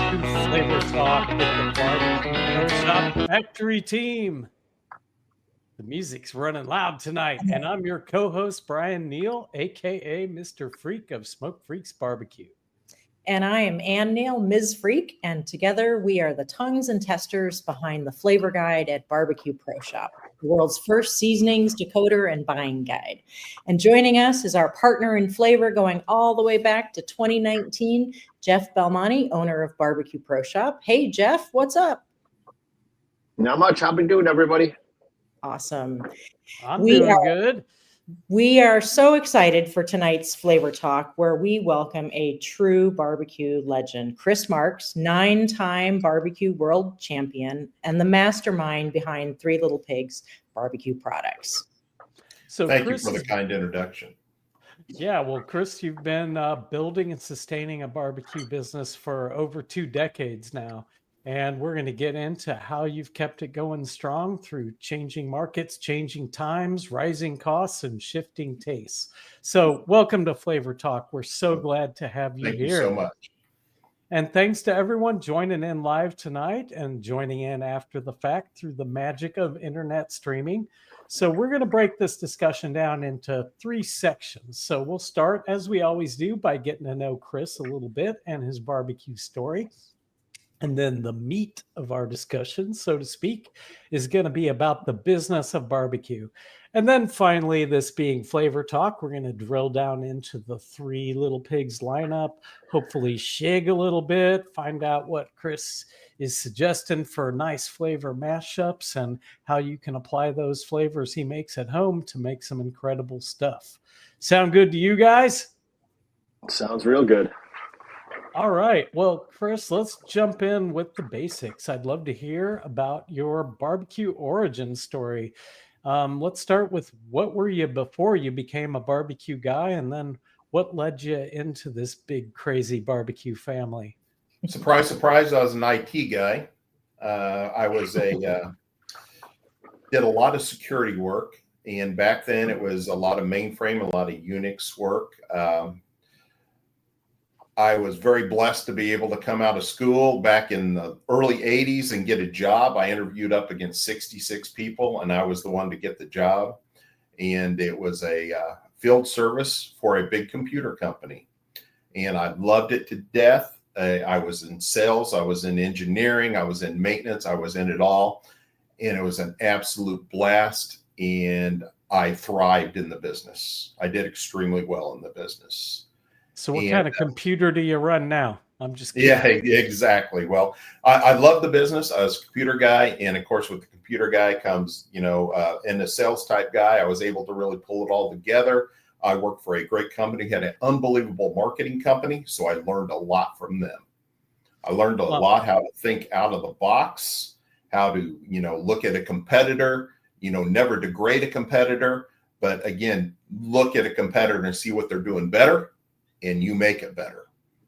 to Flavor Talk with the Barbecue World Shop Factory team. The music's running loud tonight, and I'm your co-host, Brian Neal, aka Mr. Freak of Smoke Freaks Barbecue. And I am Ann Neal, Ms. Freak, and together we are the tongues and testers behind the flavor guide at Barbecue Pro Shop, the world's first seasonings, decoder, and buying guide. And joining us is our partner in flavor going all the way back to 2019, Jeff Belmonte, owner of Barbecue Pro Shop. Hey, Jeff, what's up? Not much. How been doing, everybody? Awesome. I'm doing good. We are so excited for tonight's Flavor Talk, where we welcome a true barbecue legend, Chris Marks, 9-time barbecue world champion and the mastermind behind Three Little Pigs barbecue products. So thank you for the kind introduction. Yeah, well, Chris, you've been building and sustaining a barbecue business for over 2 decades now. And we're going to get into how you've kept it going strong through changing markets, changing times, rising costs, and shifting tastes. So welcome to Flavor Talk. We're so glad to have you here. Thank you so much. And thanks to everyone joining in live tonight and joining in after the fact through the magic of internet streaming. So we're going to break this discussion down into 3 sections. So we'll start, as we always do, by getting to know Chris a little bit and his barbecue story. And then the meat of our discussion, so to speak, is going to be about the business of barbecue. And then finally, this being Flavor Talk, we're going to drill down into the Three Little Pigs lineup, hopefully shig a little bit, find out what Chris is suggesting for nice flavor mashups and how you can apply those flavors he makes at home to make some incredible stuff. Sound good to you guys? Sounds real good. All right. Well, Chris, let's jump in with the basics. I'd love to hear about your barbecue origin story. Let's start with what were you before you became a barbecue guy, and then what led you into this big, crazy barbecue family? Surprise, surprise, I was an IT guy. I was did a lot of security work, and back then it was a lot of mainframe, a lot of Unix work. I was very blessed to be able to come out of school back in the early 80s and get a job. I interviewed up against 66 people, and I was the one to get the job. And it was a field service for a big computer company. And I loved it to death. I was in sales. I was in engineering. I was in maintenance. I was in it all. And it was an absolute blast. And I thrived in the business. I did extremely well in the business. So what kind of computer do you run now? I'm just kidding. Yeah, exactly. Well, I love the business. I was a computer guy. And of course, with the computer guy comes, and the sales type guy, I was able to really pull it all together. I worked for a great company, had an unbelievable marketing company. So I learned a lot from them. I learned a lot how to think out of the box, how to, look at a competitor, never degrade a competitor. But again, look at a competitor and see what they're doing better, and you make it better.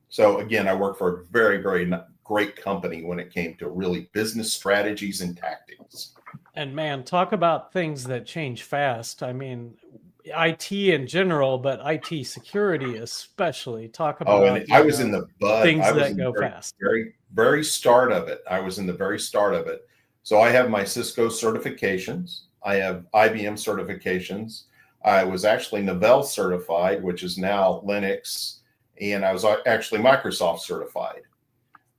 So again, I worked for a very, very great company when it came to really business strategies and tactics. And man, talk about things that change fast. I mean, IT in general, but IT security especially. Talk about I was in the bud. Things I was that in go the fast. Very, very start of it. I was in the very start of it. So I have my Cisco certifications. I have IBM certifications. I was actually Novell certified, which is now Linux, and I was actually Microsoft certified.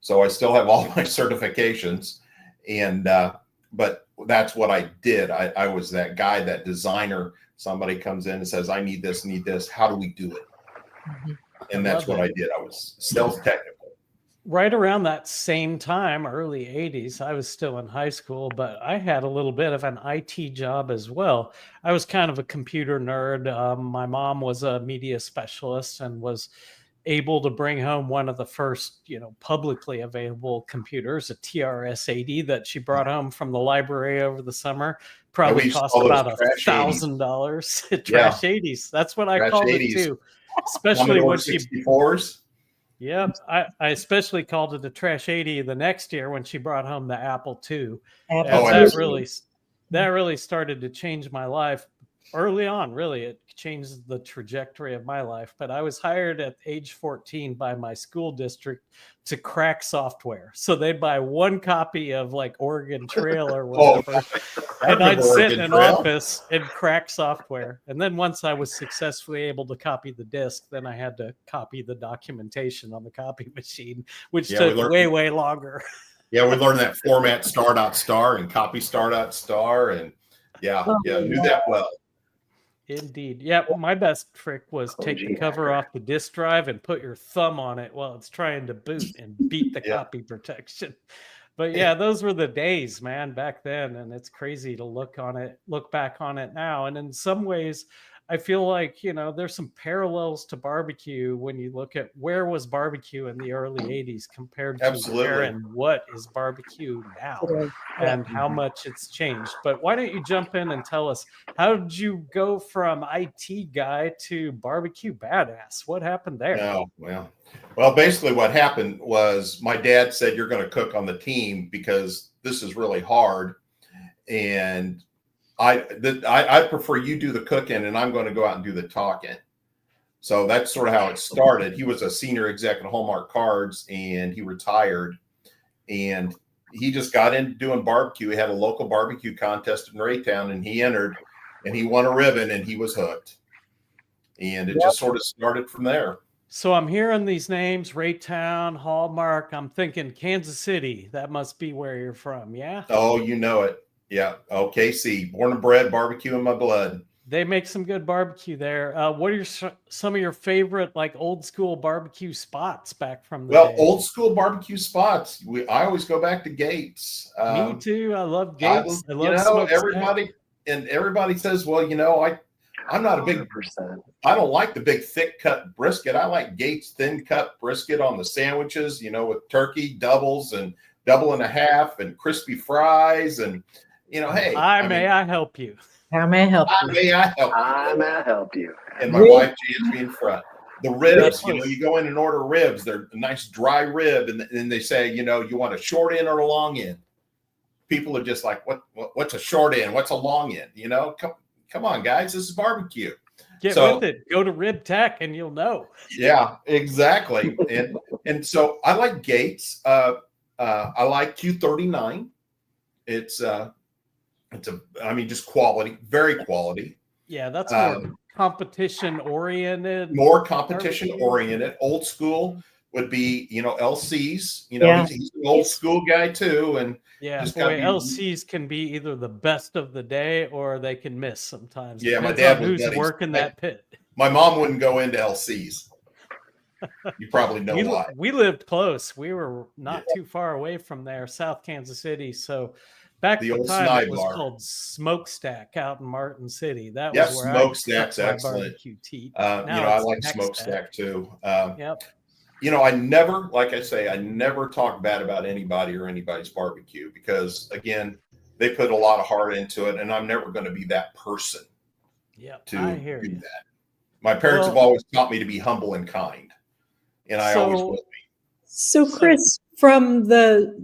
So I still have all my certifications, and but that's what I did. I was that guy, that designer. Somebody comes in and says, "I need this, need this. How do we do it?" Mm-hmm. And that's what I did. I was sales technical. Right around that same time, early 80s, I was still in high school, but I had a little bit of an IT job as well. I was kind of a computer nerd. My mom was a media specialist and was able to bring home one of the first, publicly available computers, a TRS-80 that she brought home from the library over the summer. Probably cost about $1,000. Trash 80s. That's what I called it too. Especially when she 64s. Yep. I especially called it a trash 80 the next year when she brought home the Apple II. That really started to change my life. early on, really, it changed the trajectory of my life. But I was hired at age 14 by my school district to crack software. So they'd buy one copy of like Oregon Trail or whatever, and I'd sit in an office and crack software. And then once I was successfully able to copy the disk, then I had to copy the documentation on the copy machine, which took way longer. Yeah, we learned that format star.star and copy star.star, and knew that well. Indeed. Yeah, my best trick was take the cover off the disk drive and put your thumb on it while it's trying to boot and beat the copy protection. But yeah, those were the days, man, back then. And it's crazy to look back on it now. And in some ways, I feel like, there's some parallels to barbecue when you look at where was barbecue in the early 80s compared to where and what is barbecue now and how much it's changed. But why don't you jump in and tell us, how did you go from IT guy to barbecue badass? What happened there? Well, basically what happened was my dad said, you're going to cook on the team because this is really hard. And I prefer you do the cooking and I'm going to go out and do the talking. So that's sort of how it started. He was a senior exec at Hallmark Cards and he retired, and he just got into doing barbecue. He had a local barbecue contest in Raytown and he entered and he won a ribbon and he was hooked. And it just sort of started from there. So I'm hearing these names, Raytown, Hallmark. I'm thinking Kansas City. That must be where you're from. Yeah. Oh, you know it. Yeah. OKC, born and bred, barbecue in my blood. They make some good barbecue there. What are some of your favorite, like old school barbecue spots back from the day? Old school barbecue spots. I always go back to Gates. Me too. I love Gates. I love everybody says, well, I'm not a big 100%. I don't like the big thick cut brisket. I like Gates thin cut brisket on the sandwiches, with turkey doubles and double and a half and crispy fries and. Hey. May I help you? How may I help you? May I help you? And my wife jams me in front. The ribs, you go in and order ribs. They're a nice dry rib, and then they say, you want a short end or a long end. People are just like, what's a short end? What's a long end? Come on, guys, this is barbecue. Get with it. Go to Rib Tech, and you'll know. Yeah, exactly. and so I like Gates. I like Q39. It's just quality, very quality. Yeah, that's more competition oriented. More competition oriented. Old school would be, LCs. He's an old school guy too. And LCs can be either the best of the day or they can miss sometimes. Yeah, my dad was working that pit. My mom wouldn't go into LCs. You probably know why. We lived close. We were not too far away from there, South Kansas City. So back at the time, it was called Smokestack out in Martin City. That was where Smokestack's excellent. I like Smokestack too. I never, like I say, I never talk bad about anybody or anybody's barbecue because, again, they put a lot of heart into it, and I'm never going to be that person to do that. My parents have always taught me to be humble and kind, and I always will be. So, Chris, from the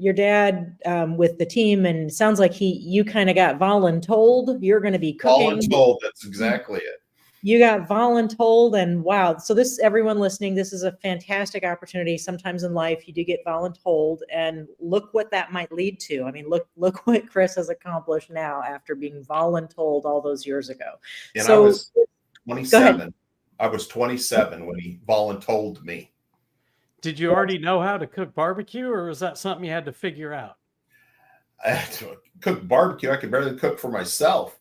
your dad with the team, and it sounds like you kind of got voluntold you're going to be cooking. Voluntold, that's exactly it. You got voluntold, and wow. So everyone listening, this is a fantastic opportunity. Sometimes in life you do get voluntold, and look what that might lead to. I mean, look what Chris has accomplished now after being voluntold all those years ago. And so, I was 27. I was 27 when he voluntold me. Did you already know how to cook barbecue, or was that something you had to figure out? I had to cook barbecue. I could barely cook for myself.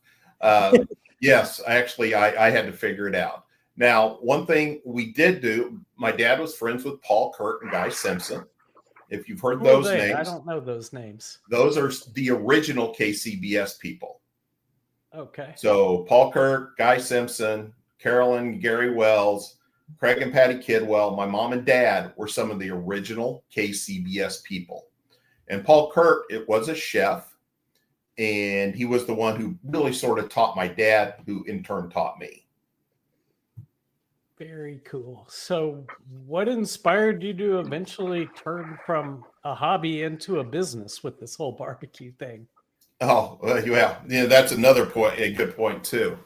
Yes, actually, I had to figure it out. Now, one thing we did do, my dad was friends with Paul Kurt and Guy Simpson. If you've heard those names. I don't know those names. Those are the original KCBS people. Okay. So Paul Kurt, Guy Simpson, Carolyn, Gary Wells, Craig and Patty Kidwell, my mom and dad were some of the original KCBS people. And Paul Kurt, it was a chef. And he was the one who really sort of taught my dad, who in turn taught me. Very cool. So what inspired you to eventually turn from a hobby into a business with this whole barbecue thing? Oh, well, yeah, that's another point, a good point too.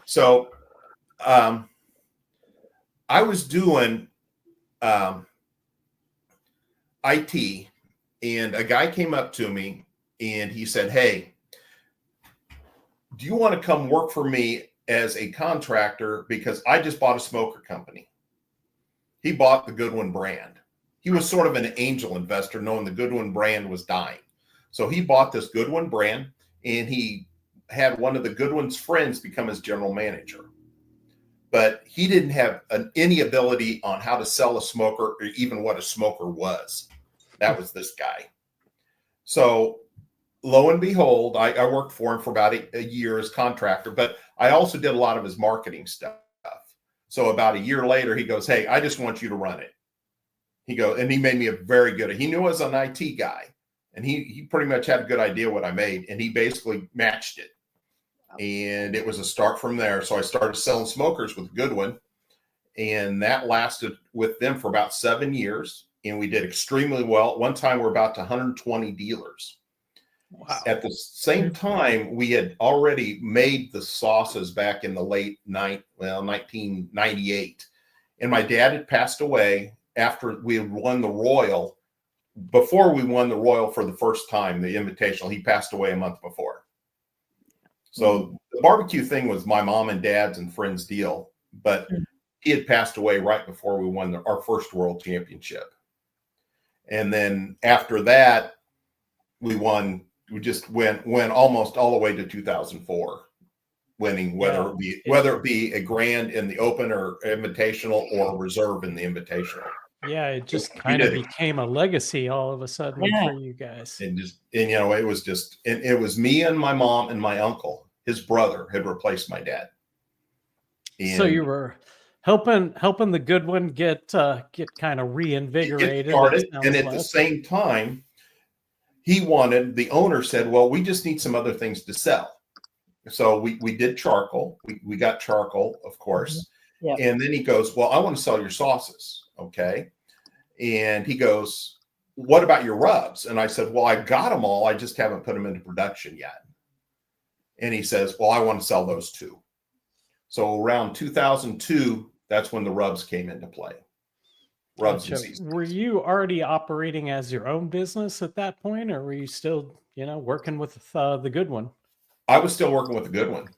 So, I was doing IT, and a guy came up to me and he said, "Hey, do you want to come work for me as a contractor? Because I just bought a smoker company." He bought the Goodwin brand. He was sort of an angel investor, knowing the Goodwin brand was dying. So he bought this Goodwin brand, and he had one of the Goodwin's friends become his general manager. But he didn't have any ability on how to sell a smoker or even what a smoker was. That was this guy. So lo and behold, I worked for him for about a year as contractor, but I also did a lot of his marketing stuff. So about a year later, he goes, "Hey, I just want you to run it." And he made me a very good, he knew I was an IT guy, and he pretty much had a good idea what I made, and he basically matched it. And it was a start from there. So I started selling smokers with Goodwin, and that lasted with them for about 7 years. And we did extremely well. At one time, we're about to 120 dealers. Wow. At the same time, we had already made the sauces back in the late 1998. And my dad had passed away after we had won the Royal. Before we won the Royal for the first time, the Invitational, he passed away a month before. So the barbecue thing was my mom and dad's and friends' deal, but he had passed away right before we won our first World Championship. And then after that, we just went almost all the way to 2004, winning whether it be a grand in the Open or Invitational or reserve in the Invitational. Yeah, it just kind of became a legacy all of a sudden for you guys. And it was me and my mom and my uncle. His brother had replaced my dad. And so you were helping the Goodwin get kind of reinvigorated. Started, and at the same time, the owner said, "Well, we just need some other things to sell." So we did charcoal. We got charcoal, of course. Yep. And then he goes, "Well, I want to sell your sauces." Okay. And he goes, "What about your rubs?" And I said, "Well, I got them all. I just haven't put them into production yet." And he says, "Well, I want to sell those too." So around 2002, that's when the rubs came into play. Rubs and seasonings. Were you already operating as your own business at that point, or were you still, working with the Goodwin? I was still working with the Goodwin.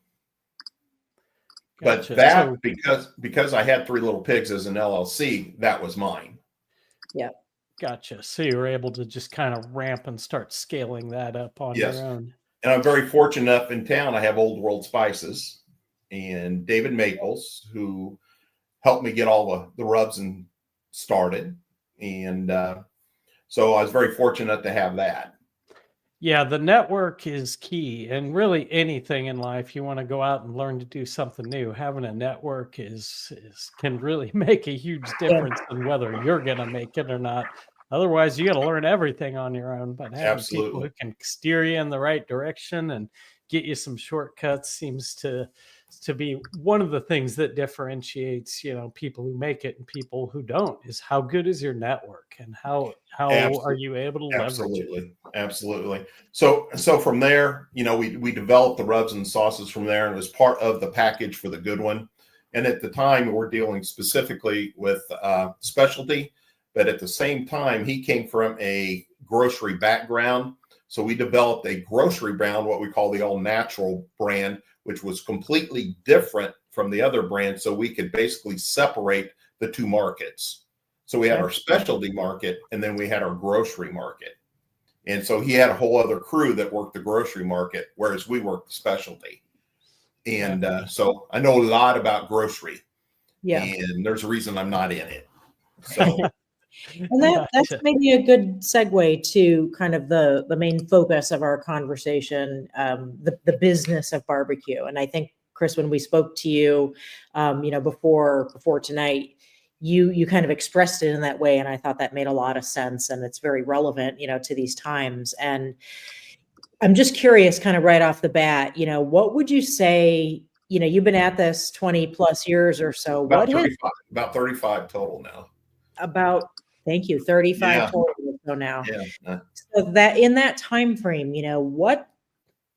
Gotcha. But that, because I had Three Little Pigs as an LLC, that was mine. Yeah. Gotcha. So you were able to just kind of ramp and start scaling that up on your own. And I'm very fortunate enough in town. I have Old World Spices and David Maples, who helped me get all the rubs and started. And so I was very fortunate to have that. Yeah, the network is key, and really anything in life, you want to go out and learn to do something new. Having a network can really make a huge difference in whether you're going to make it or not. Otherwise, you got to learn everything on your own. But having people who can steer you in the right direction and get you some shortcuts seems to be one of the things that differentiates, people who make it and people who don't, is how good is your network and how are you able to leverage it? Absolutely. So from there, we developed the rubs and sauces from there, and it was part of the package for the Goodwin. And at the time, we're dealing specifically with specialty, but at the same time, he came from a grocery background. So we developed a grocery brand, what we call the All Natural brand, which was completely different from the other brand. So we could basically separate the two markets. So we had our specialty market, and then we had our grocery market. And so he had a whole other crew that worked the grocery market, whereas we worked the specialty. And so I know a lot about grocery. Yeah. And there's a reason I'm not in it. So. And that's maybe a good segue to kind of the main focus of our conversation, the business of barbecue. And I think, Chris, when we spoke to you, before tonight, you kind of expressed it in that way, and I thought that made a lot of sense, and it's very relevant, to these times. And I'm just curious, kind of right off the bat, what would you say? You've been at this 20 plus years or so. About 35 total now. Thank you. 35 total so now. Yeah. So that in that time frame, what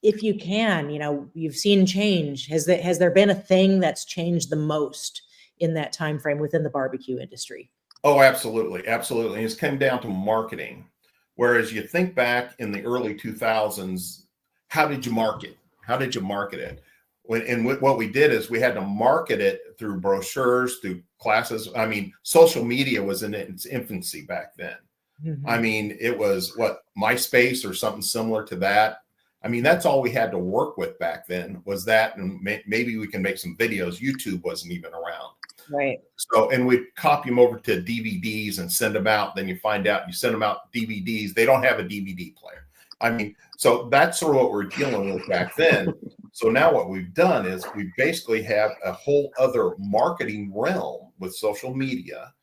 if you can, you've seen change. Has there been a thing that's changed the most in that time frame within the barbecue industry? Oh, absolutely. Absolutely. It's come down to marketing. Whereas you think back in the early 2000s, how did you market? How did you market it? What we did is we had to market it through brochures, through classes. I mean, social media was in its infancy back then. Mm-hmm. I mean, it was MySpace or something similar to that. I mean, that's all we had to work with back then was that. And maybe we can make some videos. YouTube wasn't even around. Right. So, and we'd copy them over to DVDs and send them out. Then you find out you send them out DVDs. They don't have a DVD player. I mean, so that's sort of what we're dealing with back then. So now what we've done is we basically have a whole other marketing realm with social media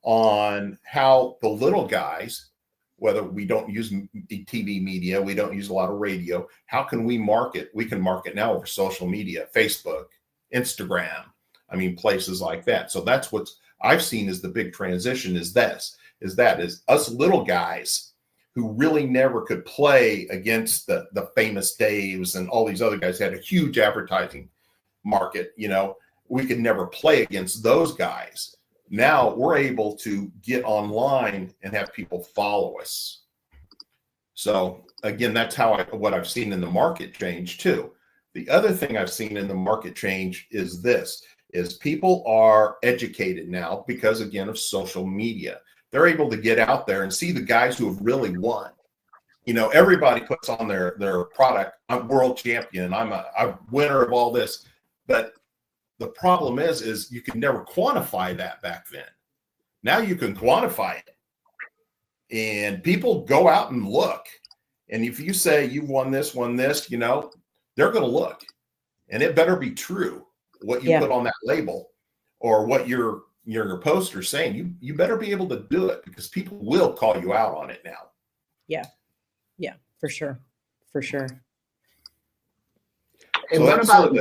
on how the little guys, whether we don't use TV media, we don't use a lot of radio, how can we market? We can market now over social media, Facebook, Instagram. I mean, places like that. So that's what I've seen as the big transition is us little guys who really never could play against the famous Daves and all these other guys had a huge advertising market. We could never play against those guys. Now we're able to get online and have people follow us. So again, that's what I've seen in the market change too. The other thing I've seen in the market change is people are educated now because, again, of social media. They're able to get out there and see the guys who have really won. Everybody puts on their product, I'm world champion, I'm a winner of all this. But the problem is you can never quantify that back then. Now you can quantify it. And people go out and look. And if you say you won this, they're going to look. And it better be true. What you put on that label or what your poster saying, you better be able to do it because people will call you out on it now. Yeah, for sure. And so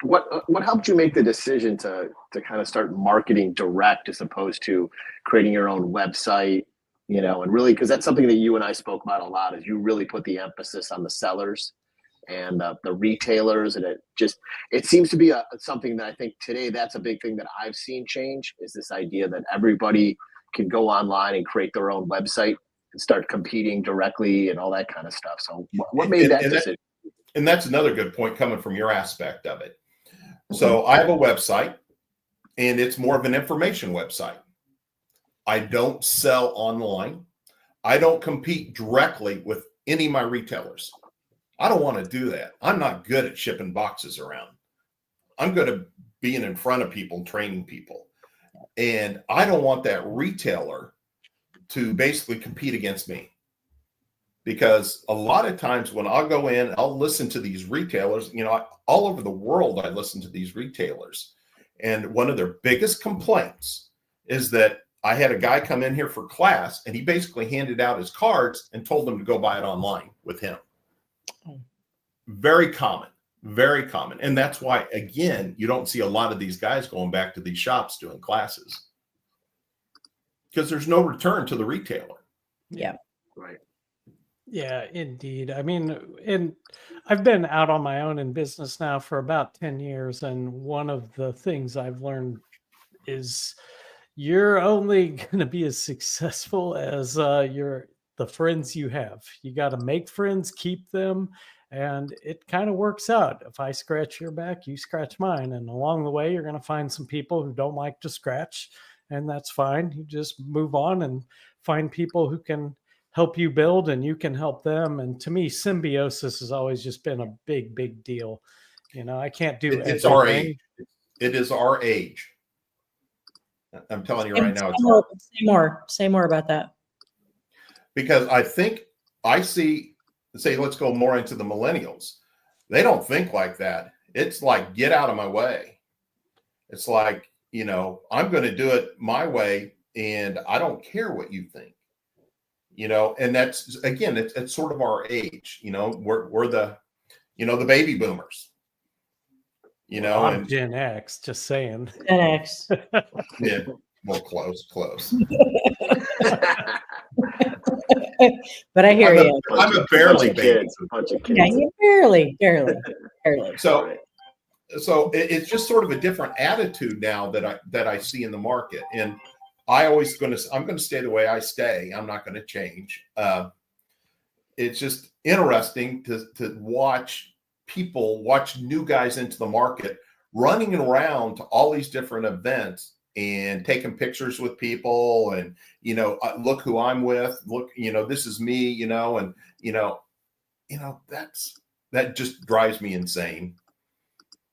what helped you make the decision to kind of start marketing direct as opposed to creating your own website, and really, because that's something that you and I spoke about a lot, is you really put the emphasis on the sellers and the retailers, and it seems to be something that I think today that's a big thing that I've seen change is this idea that everybody can go online and create their own website and start competing directly and all that kind of stuff. So what made that decision? And that's another good point coming from your aspect of it. So I have a website and it's more of an information website. I don't sell online. I don't compete directly with any of my retailers. I don't want to do that. I'm not good at shipping boxes around. I'm good at being in front of people, training people. And I don't want that retailer to basically compete against me. Because a lot of times when I'll go in, I'll listen to these retailers, all over the world, I listen to these retailers. And one of their biggest complaints is that I had a guy come in here for class and he basically handed out his cards and told them to go buy it online with him. Very common. And that's why, again, you don't see a lot of these guys going back to these shops doing classes because there's no return to the retailer. Yeah. Right. Yeah, indeed. I mean, and I've been out on my own in business now for about 10 years. And one of the things I've learned is you're only going to be as successful as the friends you have. You got to make friends, keep them. And it kind of works out. If I scratch your back, you scratch mine. And along the way, you're going to find some people who don't like to scratch. And that's fine. You just move on and find people who can help you build and you can help them. And to me, symbiosis has always just been a big, big deal. I can't do it. It's our age. It is our age. I'm telling you right now. Say more about that. Because I think let's go more into the millennials. They don't think like that. It's like, get out of my way. It's like, I'm going to do it my way and I don't care what you think. And that's, again, it's sort of our age, we're the, the baby boomers, I'm Gen X, just saying. Gen X. Yeah, well, close. But I hear you. I'm a barely baby. A bunch of kids. Yeah, you barely. So, Right. it's just sort of a different attitude now that I see in the market. And I'm going to stay the way I stay. I'm not going to change. It's just interesting to watch new guys into the market running around to all these different events and taking pictures with people and, look who I'm with, look, this is me, and, that just drives me insane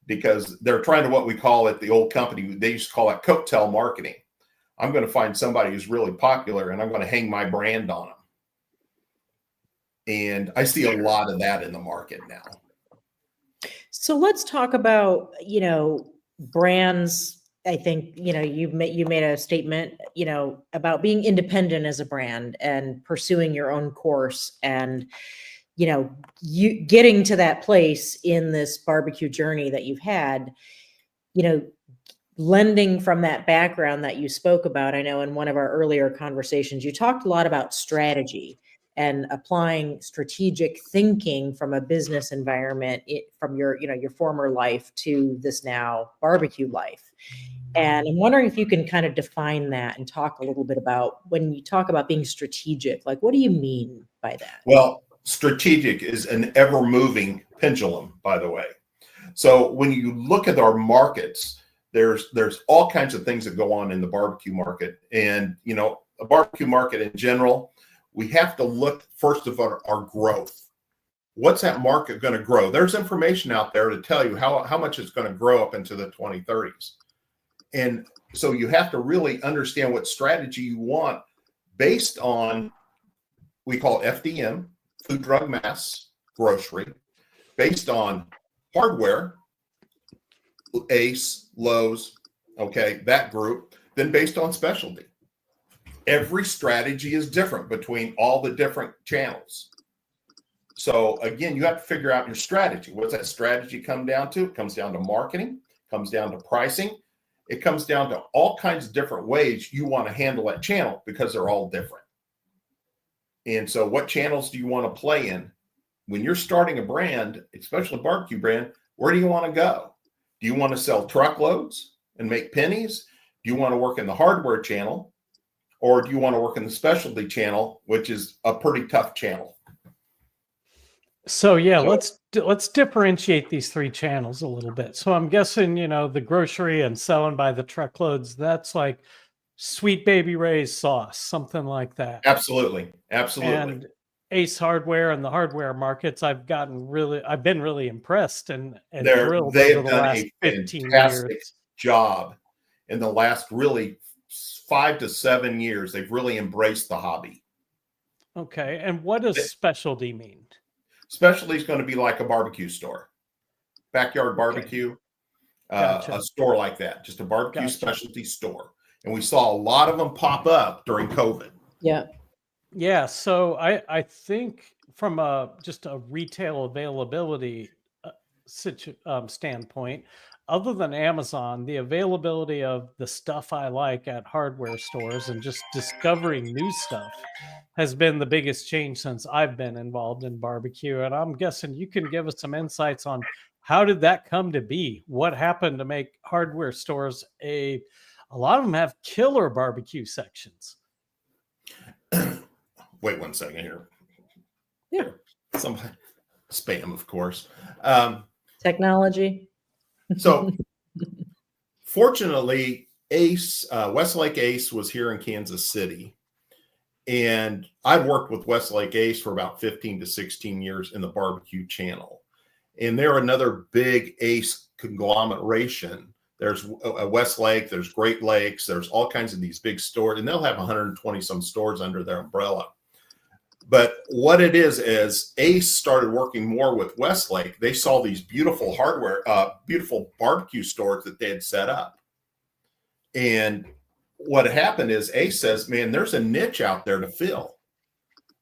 because they're trying to, what we call it, the old company, they used to call it coattail marketing. I'm going to find somebody who's really popular and I'm going to hang my brand on them. And I see a lot of that in the market now. So let's talk about, brands. I think, you made a statement, about being independent as a brand and pursuing your own course and, you getting to that place in this barbecue journey that you've had, lending from that background that you spoke about. I know in one of our earlier conversations, you talked a lot about strategy and applying strategic thinking from a business environment from your former life to this now barbecue life. And I'm wondering if you can kind of define that and talk a little bit about when you talk about being strategic, like, what do you mean by that? Well, strategic is an ever moving pendulum, by the way. So when you look at our markets, there's all kinds of things that go on in the barbecue market. And, a barbecue market in general, we have to look first of all our growth. What's that market going to grow? There's information out there to tell you how much it's going to grow up into the 2030s. And so you have to really understand what strategy you want based on, we call FDM, food, drug, mass, grocery, based on hardware, Ace, Lowe's, okay, that group, then based on specialty. Every strategy is different between all the different channels. So again, you have to figure out your strategy. What's that strategy come down to? It comes down to marketing, comes down to pricing. It comes down to all kinds of different ways you want to handle that channel because they're all different. And so what channels do you want to play in? When you're starting a brand, especially a barbecue brand, where do you want to go? Do you want to sell truckloads and make pennies? Do you want to work in the hardware channel? Or do you want to work in the specialty channel, which is a pretty tough channel? So let's differentiate these three channels a little bit. So I'm guessing, the grocery and selling by the truckloads, that's like Sweet Baby Ray's sauce, something like that. Absolutely. And Ace Hardware and the hardware markets, I've been really impressed and thrilled they over have the done last a 15 fantastic years. job in the last really 5 to 7 years. They've really embraced the hobby. Okay. And what does specialty mean? Specialty is going to be like a barbecue store, backyard barbecue, Gotcha. a store like that, just a barbecue specialty store. And we saw a lot of them pop up during COVID. Yeah. Yeah. So I think from just a retail availability standpoint, other than Amazon, the availability of the stuff I like at hardware stores and just discovering new stuff has been the biggest change since I've been involved in barbecue. And I'm guessing you can give us some insights on how did that come to be? What happened to make hardware stores a lot of them have killer barbecue sections. Wait 1 second here. Yeah. Some spam, of course. Technology. So fortunately, Ace, Westlake Ace was here in Kansas City. And I've worked with Westlake Ace for about 15 to 16 years in the barbecue channel. And they're another big Ace conglomeration. There's Westlake, there's Great Lakes, there's all kinds of these big stores, and they'll have 120 some stores under their umbrella. But what it is Ace started working more with Westlake. They saw these beautiful hardware, beautiful barbecue stores that they had set up. And what happened is Ace says, man, there's a niche out there to fill.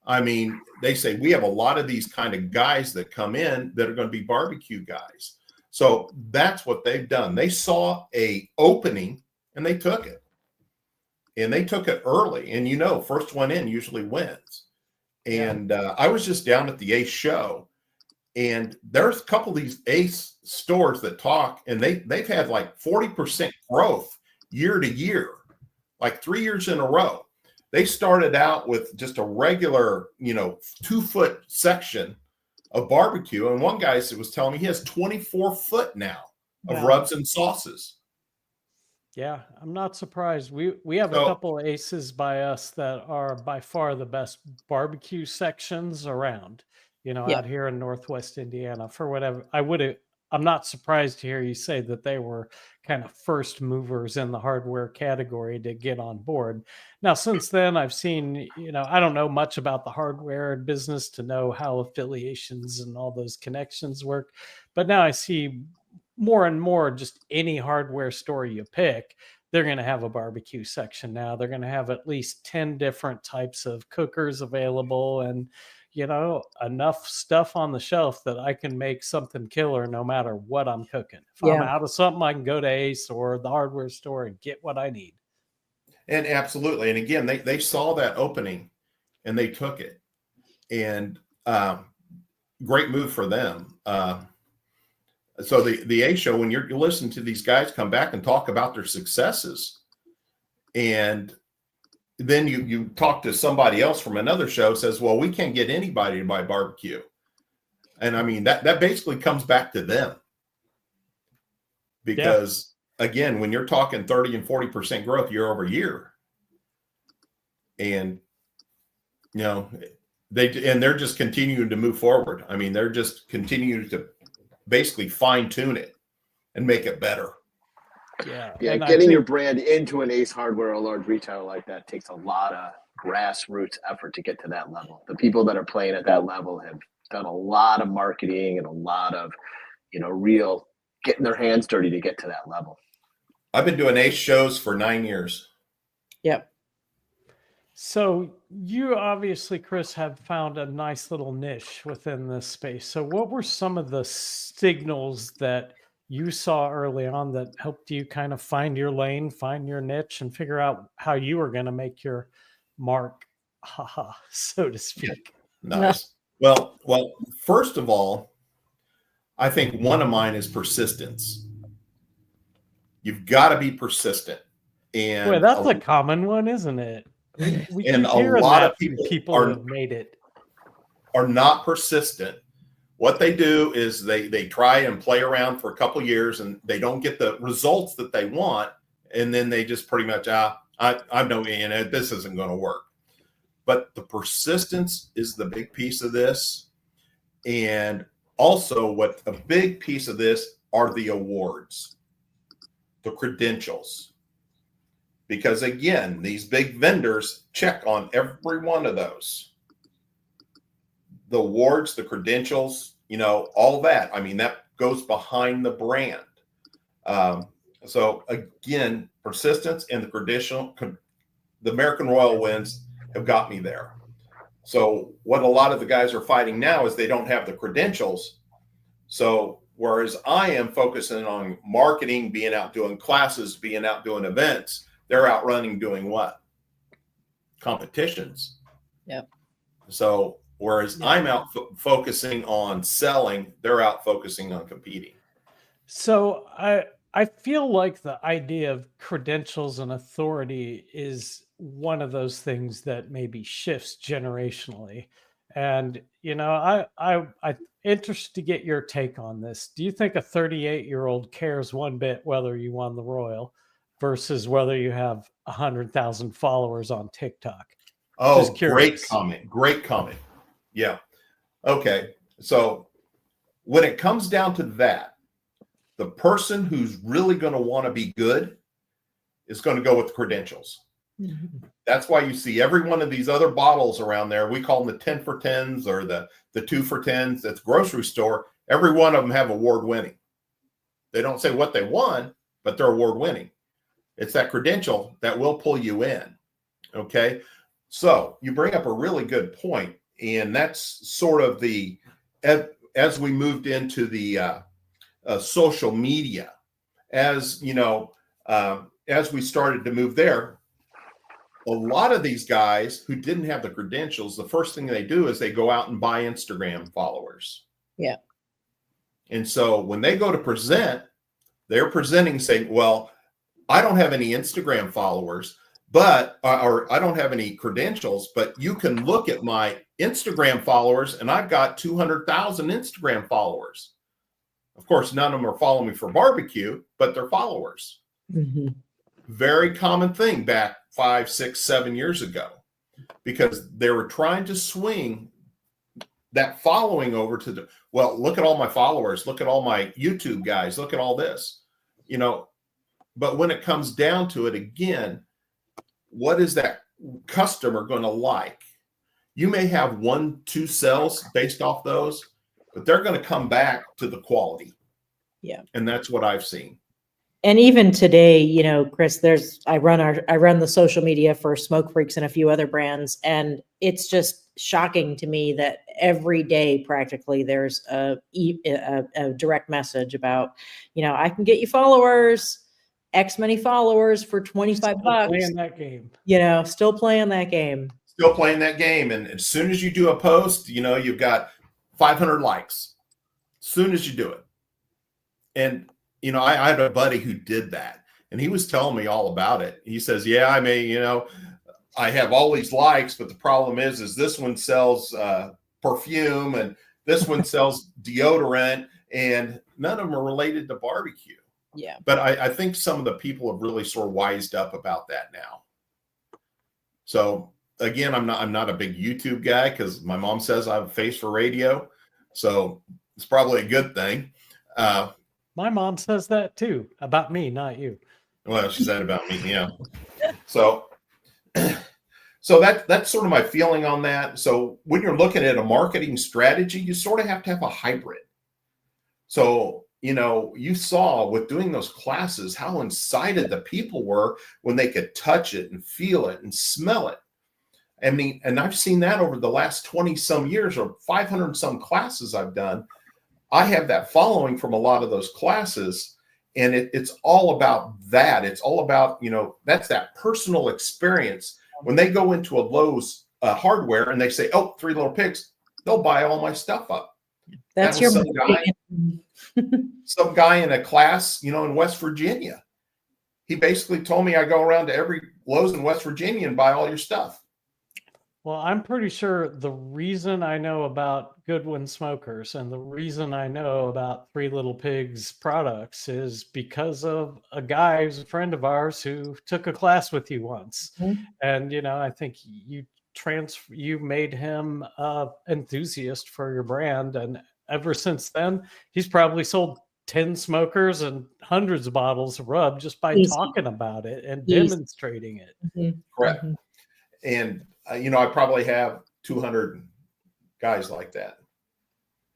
I mean, they say we have a lot of these kind of guys that come in that are going to be barbecue guys. So that's what they've done. They saw a opening and they took it. And they took it early. And first one in usually wins. And I was just down at the Ace show, and there's a couple of these Ace stores that talk, and they've had like 40% growth year to year, like 3 years in a row. They started out with just a regular, 2-foot section of barbecue. And one guy was telling me he has 24 foot now of rubs and sauces. Yeah, I'm not surprised. We have a couple of Aces by us that are by far the best barbecue sections around, out here in Northwest Indiana. For whatever, I'm not surprised to hear you say that they were kind of first movers in the hardware category to get on board. Now, since then, I've seen, I don't know much about the hardware business to know how affiliations and all those connections work. But now I see more and more, just any hardware store you pick, they're going to have a barbecue section now. They're going to have at least 10 different types of cookers available, and enough stuff on the shelf that I can make something killer no matter what I'm cooking. If I'm out of something, I can go to Ace or the hardware store and get what I need. And absolutely. And again, they saw that opening and they took it, and great move for them. So the A show, when you're listening to these guys come back and talk about their successes, and then you talk to somebody else from another show says, well, we can't get anybody to buy barbecue. And I mean, that basically comes back to them, because again, when you're talking 30 and 40% growth year over year, and they're just continuing to move forward. I mean, they're just continuing to basically fine tune it and make it better. Yeah. Getting your brand into an Ace Hardware or a large retailer like that takes a lot of grassroots effort to get to that level. The people that are playing at that level have done a lot of marketing and a lot of, real getting their hands dirty to get to that level. I've been doing Ace shows for 9 years. Yep. So you obviously, Chris, have found a nice little niche within this space. So what were some of the signals that you saw early on that helped you kind of find your lane, find your niche, and figure out how you were going to make your mark, so to speak? Nice. Well, first of all, I think one of mine is persistence. You've got to be persistent. And well, that's a common one, isn't it? We and keep a lot of people who have made it are not persistent. What they do is they try and play around for a couple of years, and they don't get the results that they want, and then they just pretty much I'm no in, this isn't going to work. But the persistence is the big piece of this, and also what a big piece of this are the awards, the credentials. Because again, these big vendors check on every one of those. The awards, the credentials, all that. I mean, that goes behind the brand. So again, persistence and the American Royal wins have got me there. So what a lot of the guys are fighting now is they don't have the credentials. So whereas I am focusing on marketing, being out doing classes, being out doing events, they're out running doing what? Competitions. Yep. So whereas I'm out focusing on selling, they're out focusing on competing. So I feel like the idea of credentials and authority is one of those things that maybe shifts generationally. And I'm interested to get your take on this. Do you think a 38-year-old cares one bit whether you won the Royal versus whether you have 100,000 followers on TikTok? Oh, great comment. Yeah. Okay. So when it comes down to that, the person who's really going to want to be good is going to go with credentials. Mm-hmm. That's why you see every one of these other bottles around there. We call them the 10 for 10s or the 2 for 10s. That's grocery store. Every one of them have award winning. They don't say what they won, but they're award winning. It's that credential that will pull you in. Okay. So you bring up a really good point, and that's sort of as we moved into the social media, as we started to move there, a lot of these guys who didn't have the credentials, the first thing they do is they go out and buy Instagram followers. Yeah. And so when they go to present, they're presenting saying, well, I don't have any Instagram followers, but, or I don't have any credentials, but you can look at my Instagram followers and I've got 200,000 Instagram followers. Of course, none of them are following me for barbecue, but they're followers. Mm-hmm. Very common thing back 5, 6, 7 years ago, because they were trying to swing that following over to the, well, look at all my followers, look at all my YouTube guys, look at all this, you know. But when it comes down to it, again, what is that customer going to like? You may have 1, 2 sales based off those, but they're going to come back to the quality. Yeah. And that's what I've seen. And even today, you know, Chris, I run the social media for Smoke Freaks and a few other brands, and it's just shocking to me that every day practically there's a direct message about, you know, I can get you followers, X many followers for $25. Playing that game. You know, still playing that game. Still playing that game. And as soon as you do a post, you know, you've got 500 likes. As soon as you do it. And, you know, I had a buddy who did that, and he was telling me all about it. He says, yeah, I mean, you know, I have all these likes, but the problem is this one sells perfume and this one sells deodorant, and none of them are related to barbecue. Yeah. But I think some of the people have really sort of wised up about that now. So again, I'm not a big YouTube guy because my mom says I have a face for radio. So it's probably a good thing. My mom says that too, about me, not you. Well, she said about me, yeah. So that's sort of my feeling on that. So when you're looking at a marketing strategy, you sort of have to have a hybrid. So, you know, you saw with doing those classes how excited the people were when they could touch it and feel it and smell it. I mean, and I've seen that over the last 20 some years or 500 some classes I've done. I have that following from a lot of those classes, and it's all about that. It's all about, you know, that's that personal experience. When they go into a Lowe's hardware and they say, oh, 3 Little Pigs, they'll buy all my stuff up. That's your some guy in a class, you know, in West Virginia. He basically told me I go around to every Lowe's in West Virginia and buy all your stuff. Well, I'm pretty sure the reason I know about Goodwin Smokers and the reason I know about 3 Little Pigs products is because of a guy who's a friend of ours who took a class with you once. Mm-hmm. And, you know, I think you made him an enthusiast for your brand. And ever since then, he's probably sold 10 smokers and hundreds of bottles of rub just by talking about it and demonstrating it. Mm-hmm. Correct. Mm-hmm. And, you know, I probably have 200 guys like that.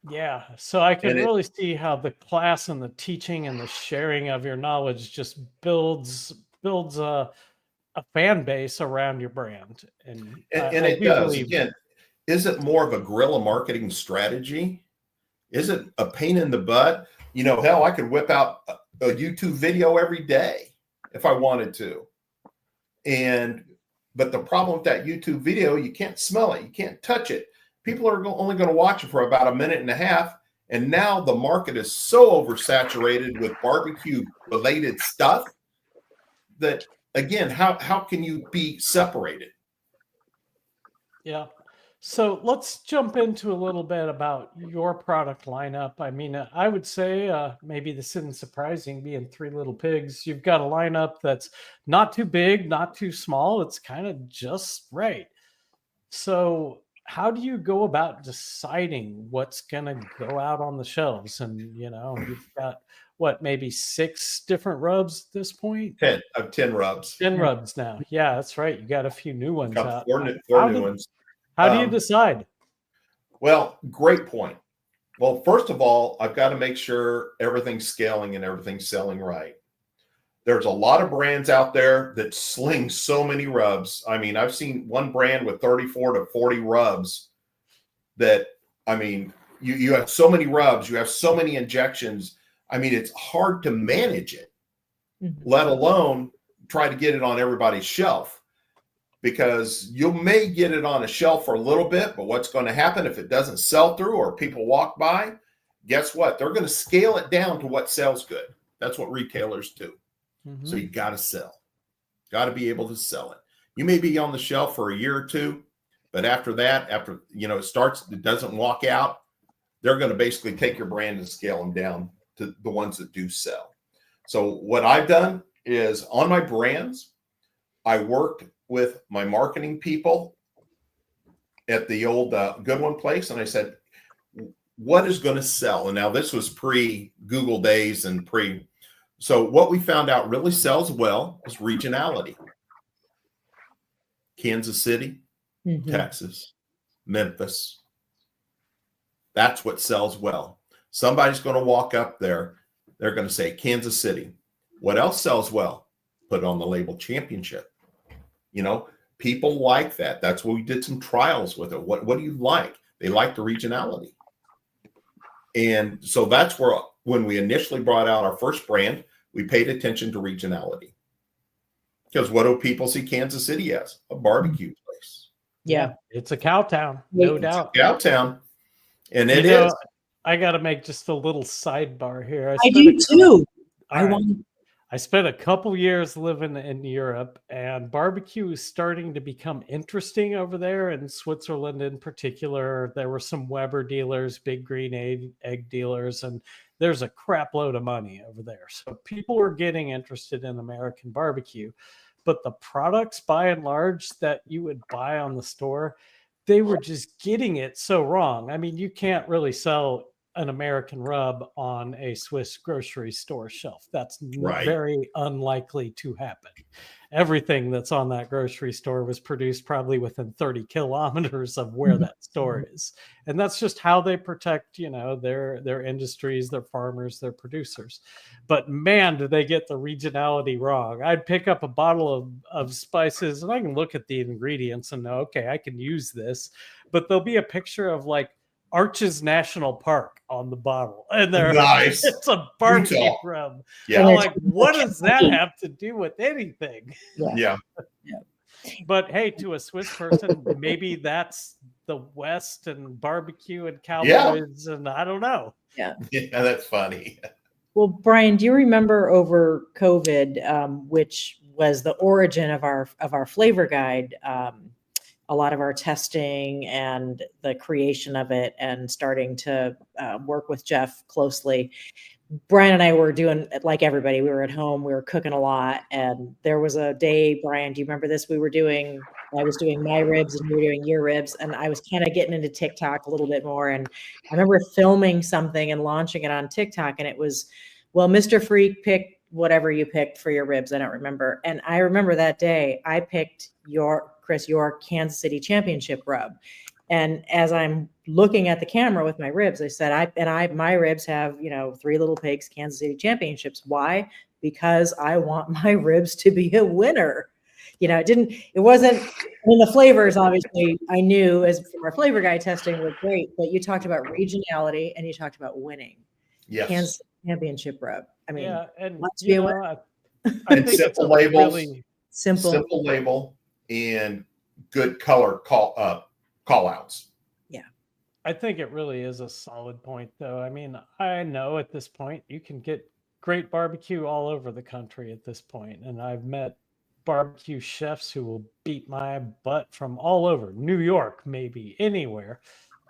Yeah. So I can really see how the class and the teaching and the sharing of your knowledge just builds a fan base around your brand. And it does. Again, is it more of a guerrilla marketing strategy? Is it a pain in the butt? You know, hell, I could whip out a YouTube video every day if I wanted to. But the problem with that YouTube video, you can't smell it. You can't touch it. People are only going to watch it for about a minute and a half. And now the market is so oversaturated with barbecue related stuff that, again, how can you be separated? Yeah. So let's jump into a little bit about your product lineup. I mean, I would say maybe this isn't surprising being 3 Little Pigs. You've got a lineup that's not too big, not too small. It's kind of just right. So how do you go about deciding what's going to go out on the shelves? And, you know, you've got maybe 6 different rubs at this point? 10. I have 10 rubs. 10 rubs now. Yeah, that's right. You got a few new ones out. 4 new ones. How do you decide? Well, great point. Well, first of all, I've got to make sure everything's scaling and everything's selling right. There's a lot of brands out there that sling so many rubs. I mean, I've seen one brand with 34 to 40 rubs that, I mean, you have so many rubs, you have so many injections. I mean, it's hard to manage it, let alone try to get it on everybody's shelf. because you may get it on a shelf for a little bit, but what's going to happen if it doesn't sell through or people walk by? Guess what? They're going to scale it down to what sells good. That's what retailers do. Mhm. So you got to sell. Got to be able to sell it. You may be on the shelf for a year or two, but after that, after it doesn't walk out, they're going to basically take your brand and scale them down to the ones that do sell. So what I've done is on my brands, I worked with my marketing people at the old Good One place, and I said, what is going to sell? And now this was pre-Google days and so what we found out really sells well is regionality. Kansas City, Texas, Memphis. That's what sells well. Somebody's going to walk up there. They're going to say Kansas City. What else sells well? Put it on the label championship. People like that. That's why we did some trials with it. What do you like? They like the regionality. And so that's where, when we initially brought out our first brand, we paid attention to regionality. Because what do people see Kansas City as? A barbecue place. Yeah. It's a cow town, no doubt. Cow town. And it You know, is. I got to make just a little sidebar here. I do too. I spent a couple years living in Europe, and barbecue is starting to become interesting over there in Switzerland in particular. There were some Weber dealers, big green egg dealers, and there's a crap load of money over there. So people are getting interested in American barbecue, but the products by and large that you would buy on the store, they were just getting it so wrong. I mean, you can't really sell an American rub on a Swiss grocery store shelf. That's Right. very unlikely to happen. Everything that's on that grocery store was produced probably within 30 kilometers of where that store is. And that's just how they protect, their industries, their farmers, their producers. But man, do they get the regionality wrong. I'd pick up a bottle of spices and I can look at the ingredients and know, okay, I can use this. But there'll be a picture of like Arches National Park on the bottle, and Nice. it's a barbecue Utah. rub. Yeah. I'm like, what does that have to do with anything? Yeah. But hey, to a Swiss person, maybe that's the West and barbecue and cowboys, and I don't know. Yeah, that's funny. Well, Brian, do you remember over COVID, which was the origin of our flavor guide? A lot of our testing and the creation of it, and starting to work with Jeff closely. Brian and I were doing, like everybody, we were at home, we were cooking a lot. And there was a day, Brian, do you remember this? I was doing my ribs and you were doing your ribs. And I was kind of getting into TikTok a little bit more. And I remember filming something and launching it on TikTok. And it was, well, Mr. Freak picked whatever you picked for your ribs. I don't remember. And I remember that day I picked your Kansas City Championship rub. And as I'm looking at the camera with my ribs, I said, my ribs have, Three Little Pigs Kansas City Championships. Why? Because I want my ribs to be a winner. The flavors, obviously, I knew as from our flavor guide testing were great, but you talked about regionality and you talked about winning. Yes. Kansas City Championship rub. I mean, Yeah, and let's be a winner. I And think it's simple a labels. really Simple label and good color call outs. I think it really is a solid point, though. I mean, I know at this point you can get great barbecue all over the country at this point, and I've met barbecue chefs who will beat my butt from all over New York, maybe anywhere.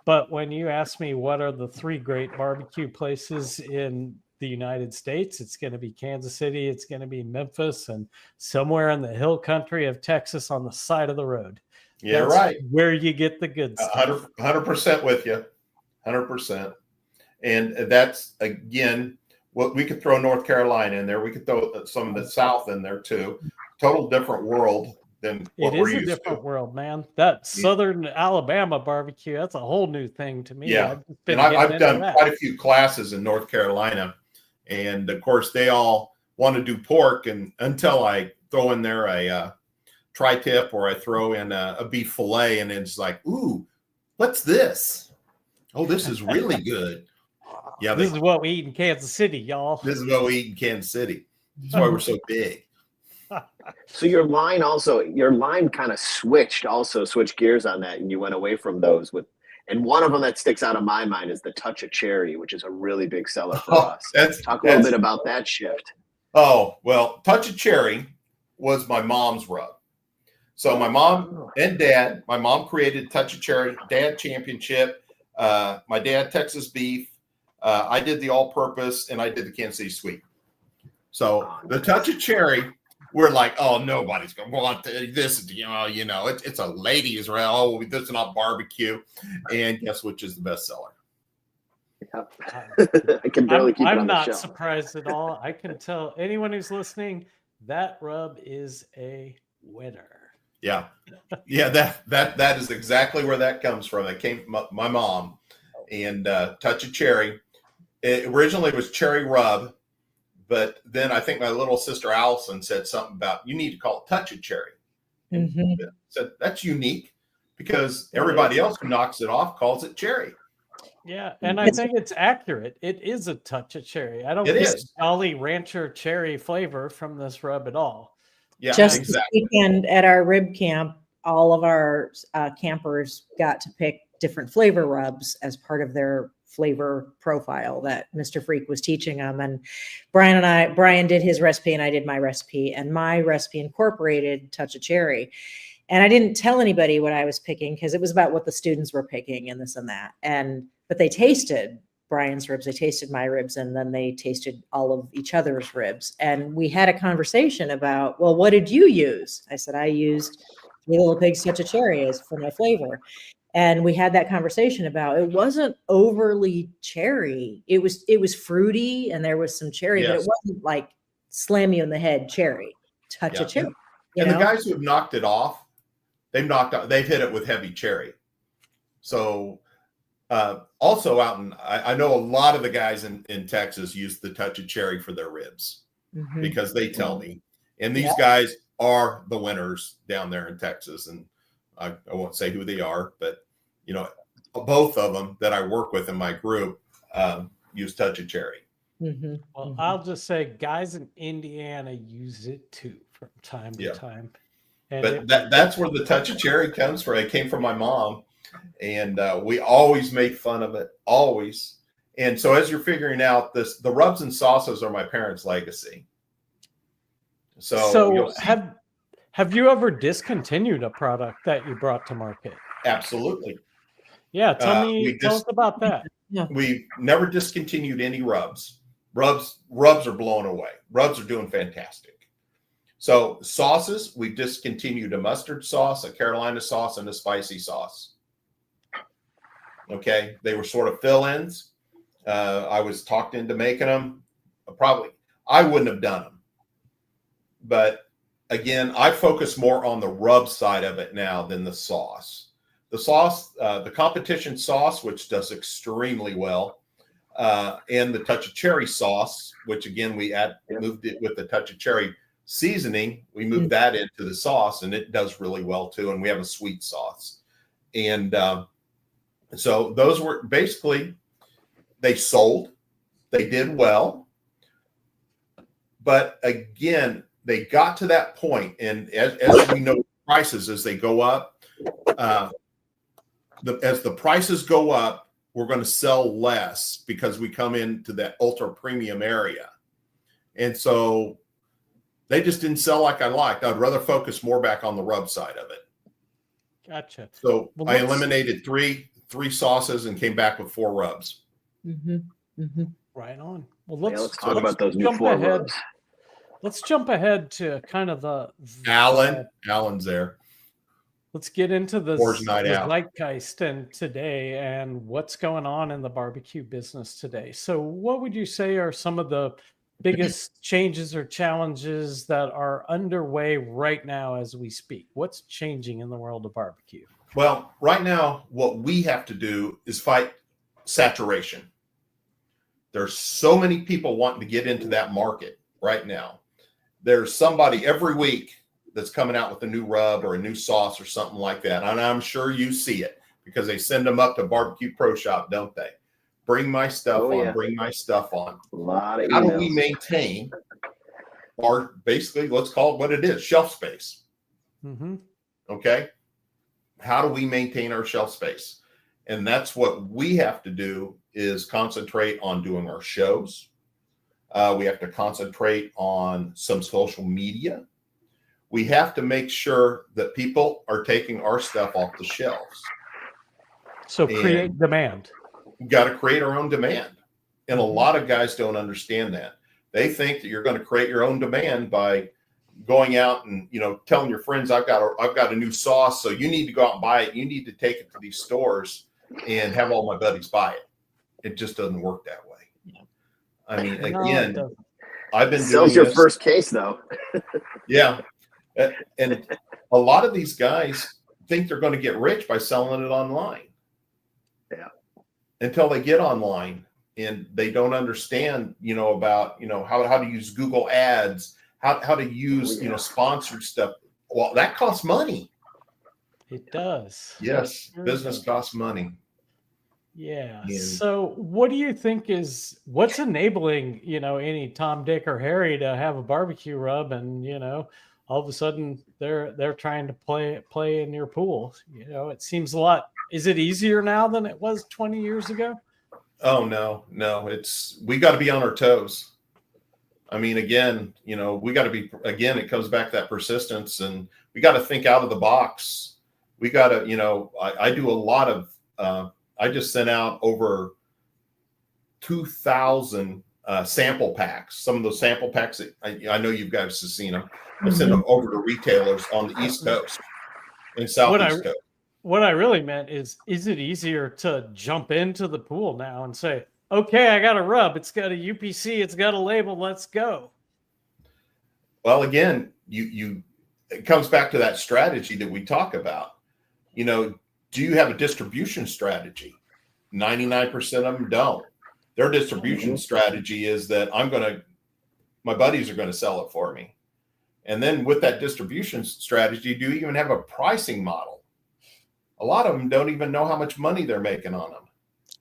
But when you ask me what are the three great barbecue places in the United States, it's going to be Kansas City, it's going to be Memphis, and somewhere in the hill country of Texas on the side of the road. Yeah, That's right. where you get the good stuff. 100% with you. 100%. And that's, again, what we could throw North Carolina in there. We could throw some of the South in there too. Total different world than what we're used to. It is a different world, man. That Southern Alabama barbecue, that's a whole new thing to me. Yeah. I've done quite a few classes in North Carolina. And of course, they all want to do pork. And until I throw in there a tri-tip or I throw in a beef fillet, and it's like, ooh, what's this? Oh, this is really good. Yeah, this is what we eat in Kansas City, y'all. This is what we eat in Kansas City. That's why we're so big. So your line kind of switched gears on that, and you went away from those and one of them that sticks out of my mind is the touch of cherry, which is a really big seller for us. Talk a little bit about that shift. Oh, well, touch of cherry was my mom's rub. So my mom and dad, my mom created Touch of Cherry, dad championship, my dad Texas beef, I did the all-purpose, and I did the Kansas City sweet. So the Touch of Cherry, we're like, oh, nobody's going to want this. It's a ladies' round. Oh, this is not barbecue. And guess which is the best seller? I can barely keep it on the I'm shelf. not surprised at all. I can tell anyone who's listening that rub is a winner. Yeah. That is exactly where that comes from. It came from my mom. And Touch of Cherry. It originally was cherry rub, but then I think my little sister Allison said something about you need to call it Touch of Cherry. Mhm. So that's unique because everybody else who knocks it off calls it cherry. Yeah, and I think it's accurate. It is a touch of cherry. I don't It get is. Jolly Rancher cherry flavor from this rub at all. Yeah, Just exactly. this weekend at our rib camp, all of our campers got to pick different flavor rubs as part of their flavor profile that Mr. Freak was teaching them. And Brian did his recipe and I did my recipe, and my recipe incorporated touch of cherry. And I didn't tell anybody what I was picking because it was about what the students were picking and this and that. But they tasted Brian's ribs, they tasted my ribs, and then they tasted all of each other's ribs. And we had a conversation about, well, what did you use? I said, I used Three Little Pigs Touch of Cherry as for my flavor. And we had that conversation about it wasn't overly cherry. It was fruity and there was some cherry, but it wasn't like slam you in the head cherry, touch of cherry. And the guys who have knocked it off, they've hit it with heavy cherry. So also I know a lot of the guys in Texas use the Touch of Cherry for their ribs because they tell me. And these guys are the winners down there in Texas. And I won't say who they are, but both of them that I work with in my group use Touch of Cherry. Well, I'll just say guys in Indiana use it too from time to time. And but that's where the Touch of Cherry comes from. It came from my mom, and we always make fun of it, always. And so as you're figuring out this, the rubs and sauces are my parents' legacy. So have you ever discontinued a product that you brought to market? Absolutely. Yeah, tell us about that. Yeah. We never discontinued any rubs. Rubs are blowing away. Rubs are doing fantastic. So sauces, we discontinued a mustard sauce, a Carolina sauce, and a spicy sauce. Okay, they were sort of fill-ins. I was talked into making them. I wouldn't have done them. But again, I focus more on the rub side of it now than the sauce. The sauce, the competition sauce, which does extremely well, and the Touch of Cherry sauce, which again we moved it with the Touch of Cherry seasoning. We moved that into the sauce, and it does really well too. And we have a sweet sauce, and so those were basically they sold, they did well, but again they got to that point, and as we know, prices as they go up. As the prices go up, we're going to sell less because we come into that ultra premium area. And so they just didn't sell like I liked. I'd rather focus more back on the rub side of it. Gotcha. So I eliminated three sauces and came back with 4 rubs. Right on. Well, let's talk about those new 4 rubs. Let's jump ahead to kind of the Alan's there. Let's get into the out. zeitgeist and today and what's going on in the barbecue business today. So what would you say are some of the biggest changes or challenges that are underway right now as we speak? What's changing in the world of barbecue? Well, right now, what we have to do is fight saturation. There's so many people wanting to get into that market right now. There's somebody every week that's coming out with a new rub or a new sauce or something like that. And I'm sure you see it because they send them up to BBQ Pro Shop, don't they? Bring my stuff on, bring my stuff on. A lot of How do we maintain our basically, let's call it what it is, shelf space. Mm-hmm. Okay. How do we maintain our shelf space? And that's what we have to do, is concentrate on doing our shows. We have to concentrate on some social media. We have to make sure that people are taking our stuff off the shelves. So create demand. We've got to create our own demand. And a lot of guys don't understand that. They think that you're going to create your own demand by going out and, telling your friends, I've got a new sauce, so you need to go out and buy it. You need to take it to these stores and have all my buddies buy it. It just doesn't work that way. Yeah. I mean, No, again, I've been Sells doing your this. first case though. Yeah. And a lot of these guys think they're going to get rich by selling it online. Yeah. Until they get online and they don't understand, about, how to use Google ads, how to use, sponsored stuff. Well, that costs money. It does. Yes. Sure Business does. costs money. Yeah. And- So what do you think what's enabling, any Tom, Dick, or Harry to have a barbecue rub and, all of a sudden they're trying to play in your pool? It seems a lot. Is it easier now than it was 20 years ago? Oh, no. We got to be on our toes. I mean, again, we got to be, it comes back to that persistence, and we got to think out of the box. We got to, I do a lot of, I just sent out over 2,000 sample packs. Some of those sample packs that I know you guys have seen them. I sent them over to retailers on the East Coast and Southeast Coast. What I really meant is it easier to jump into the pool now and say, okay, I got a rub. It's got a UPC. It's got a label. Let's go. Well, again, it comes back to that strategy that we talk about. Do you have a distribution strategy? 99% of them don't. Their distribution strategy is that my buddies are going to sell it for me. And then with that distribution strategy, do you even have a pricing model? A lot of them don't even know how much money they're making on them.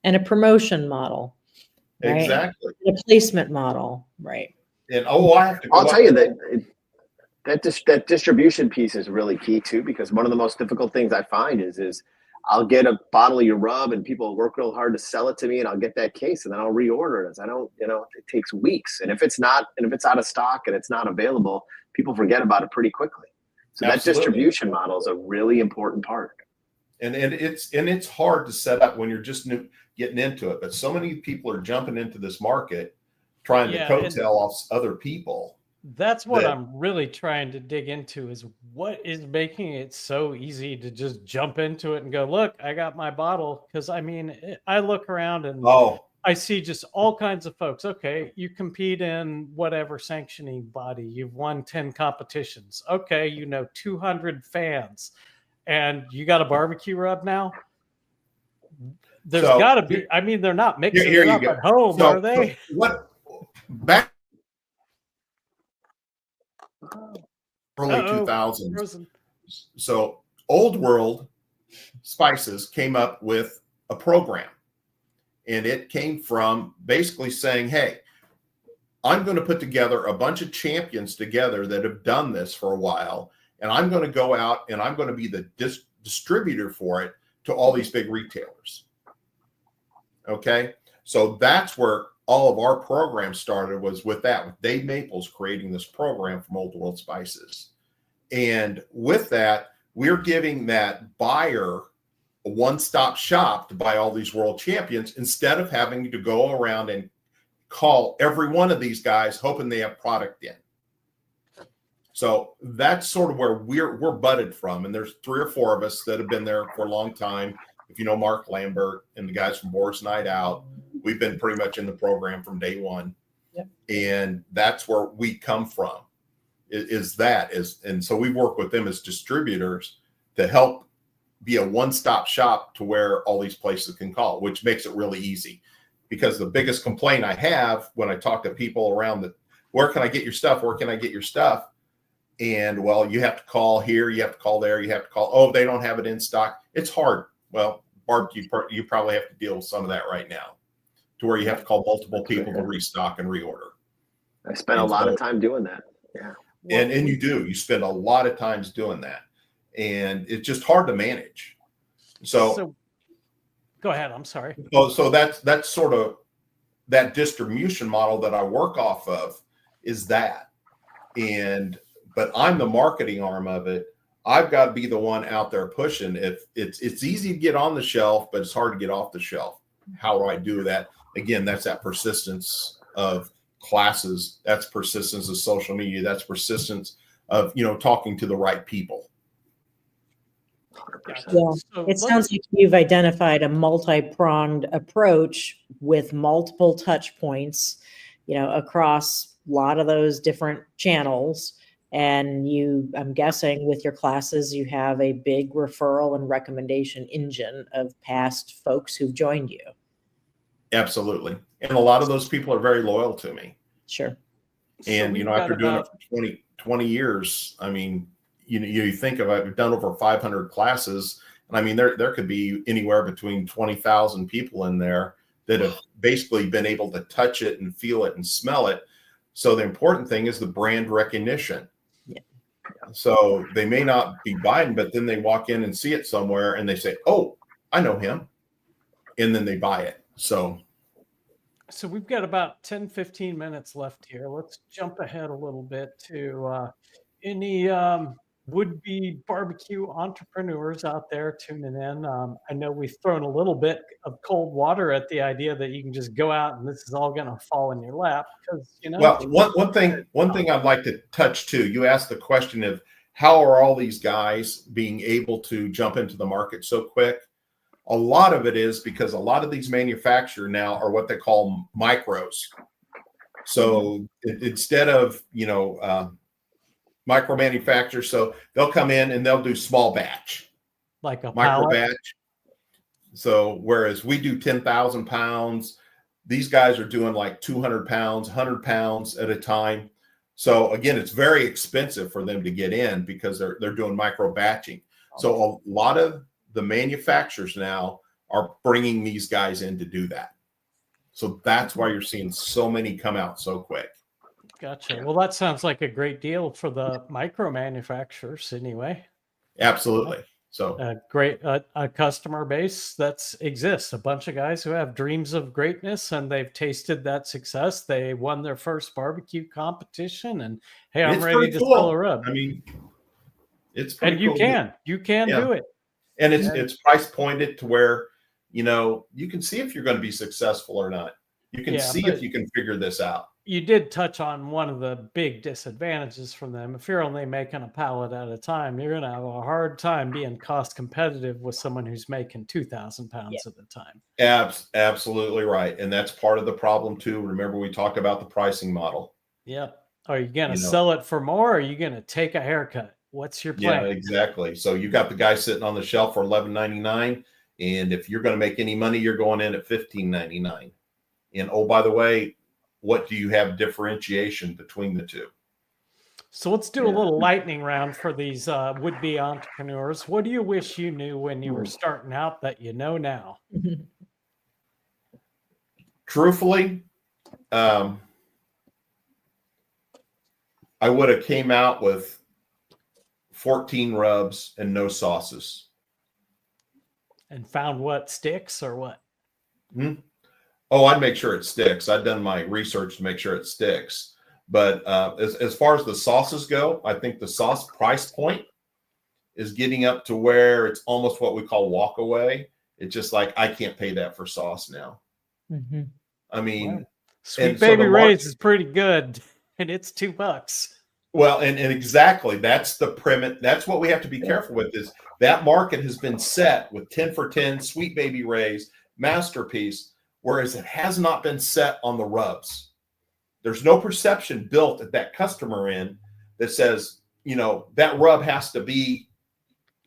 And a promotion model. Right? Exactly. And a placement model. Right. And I have to I'll tell you that distribution piece is really key too, because one of the most difficult things I find is I'll get a bottle of your rub and people work real hard to sell it to me, and I'll get that case and then I'll reorder it. I don't, it takes weeks. And if it's out of stock and it's not available, people forget about it pretty quickly. So Absolutely. That distribution model is a really important part. And it's hard to set up when you're just getting into it. But so many people are jumping into this market trying to coattail off other people. That's what I'm really trying to dig into, is what is making it so easy to just jump into it and go, look, I got my bottle. Because I look around and I see just all kinds of folks. Okay, you compete in whatever sanctioning body. You've won 10 competitions. Okay, 200 fans. And you got a barbecue rub now? There's got to be. They're not mixing it up at home, are they? Back early 2000s. So Old World Spices came up with a program, and it came from basically saying, hey, I'm going to put together a bunch of champions together that have done this for a while, and I'm going to go out and I'm going to be the distributor for it to all these big retailers. Okay. So that's where all of our program started, was with Dave Maples creating this program from Old World Spices. And with that, we're giving that buyer a one-stop shop to buy all these world champions, instead of having to go around and call every one of these guys hoping they have product in. So that's sort of where we're butted from. And there's 3 or 4 of us that have been there for a long time. If you know Mark Lambert and the guys from Boar's Night Out, we've been pretty much in the program from day one. Yep. And that's where we come from, and so we work with them as distributors to help be a one-stop shop to where all these places can call, which makes it really easy. Because the biggest complaint I have when I talk to people around where can I get your stuff? Where can I get your stuff? And well, you have to call here, you have to call there, you have to call, oh, they don't have it in stock. It's hard. Well, barbecue, you probably have to deal with some of that right now, to where you have to call multiple people to restock and reorder. I spent a lot of time doing that. Yeah. And you spend a lot of times doing that, and it's just hard to manage. So go ahead. I'm sorry. So that's sort of that distribution model that I work off of is that. But I'm the marketing arm of it. I've got to be the one out there pushing. If it's easy to get on the shelf, but it's hard to get off the shelf. How do I do that? Again, that's that persistence of classes. That's persistence of social media. That's persistence of, talking to the right people. Yeah, So it sounds like you've identified a multi-pronged approach with multiple touch points, across a lot of those different channels. And I'm guessing with your classes, you have a big referral and recommendation engine of past folks who've joined you. Absolutely. And a lot of those people are very loyal to me. Sure. And, after doing it for 20 years, I mean, you think of it, I've done over 500 classes. And I mean, there could be anywhere between 20,000 people in there that have basically been able to touch it and feel it and smell it. So the important thing is the brand recognition. Yeah. So they may not be buying, but then they walk in and see it somewhere and they say, oh, I know him. And then they buy it. So we've got about 10, 15 minutes left here. Let's jump ahead a little bit to any would-be barbecue entrepreneurs out there tuning in. I know we've thrown a little bit of cold water at the idea that you can just go out and this is all going to fall in your lap because, Well, one thing I'd like to touch too, you asked the question of how are all these guys being able to jump into the market so quick? A lot of it is because a lot of these manufacturers now are what they call micros. So instead of, micro manufacturers, so they'll come in and they'll do small batch, like a micro pallet. batch. So whereas we do 10,000 pounds, these guys are doing like 200 pounds, 100 pounds at a time. So again, it's very expensive for them to get in because they're doing micro batching. So a lot of the manufacturers now are bringing these guys in to do that. So that's why you're seeing so many come out so quick. Gotcha. Well, that sounds like a great deal for the micro manufacturers anyway. Absolutely. So a customer base that exists, a bunch of guys who have dreams of greatness and they've tasted that success. They won their first barbecue competition and hey, I'm ready to sell a rub. I mean, it's pretty and you cool. You can do it. And it's price pointed to where, you can see if you're going to be successful or not. You can see if you can figure this out. You did touch on one of the big disadvantages from them. If you're only making a pallet at a time, you're going to have a hard time being cost competitive with someone who's making 2,000 pounds at a time. Absolutely right. And that's part of the problem too. Remember, we talked about the pricing model. Yep. Are you going to sell it for more or are you going to take a haircut? What's your plan? Yeah, exactly. So you got the guy sitting on the shelf for $11.99. And if you're going to make any money, you're going in at $15.99. And oh, by the way, what do you have differentiation between the two? So let's do a little lightning round for these would-be entrepreneurs. What do you wish you knew when you were starting out that you know now? Truthfully, I would have came out with 14 rubs and no sauces. And found what sticks or what? Oh, I'd make sure it sticks. I've done my research to make sure it sticks. But as far as the sauces go, I think the sauce price point is getting up to where it's almost what we call walk away. It's just like, I can't pay that for sauce now. Mm-hmm. I mean, Sweet Baby Ray's is pretty good and it's $2. Well, and exactly. That's the premise. That's what we have to be careful with is that market has been set with 10 for 10, Sweet Baby Ray's, Masterpiece, whereas it has not been set on the rubs. There's no perception built at that customer end that says, that rub has to be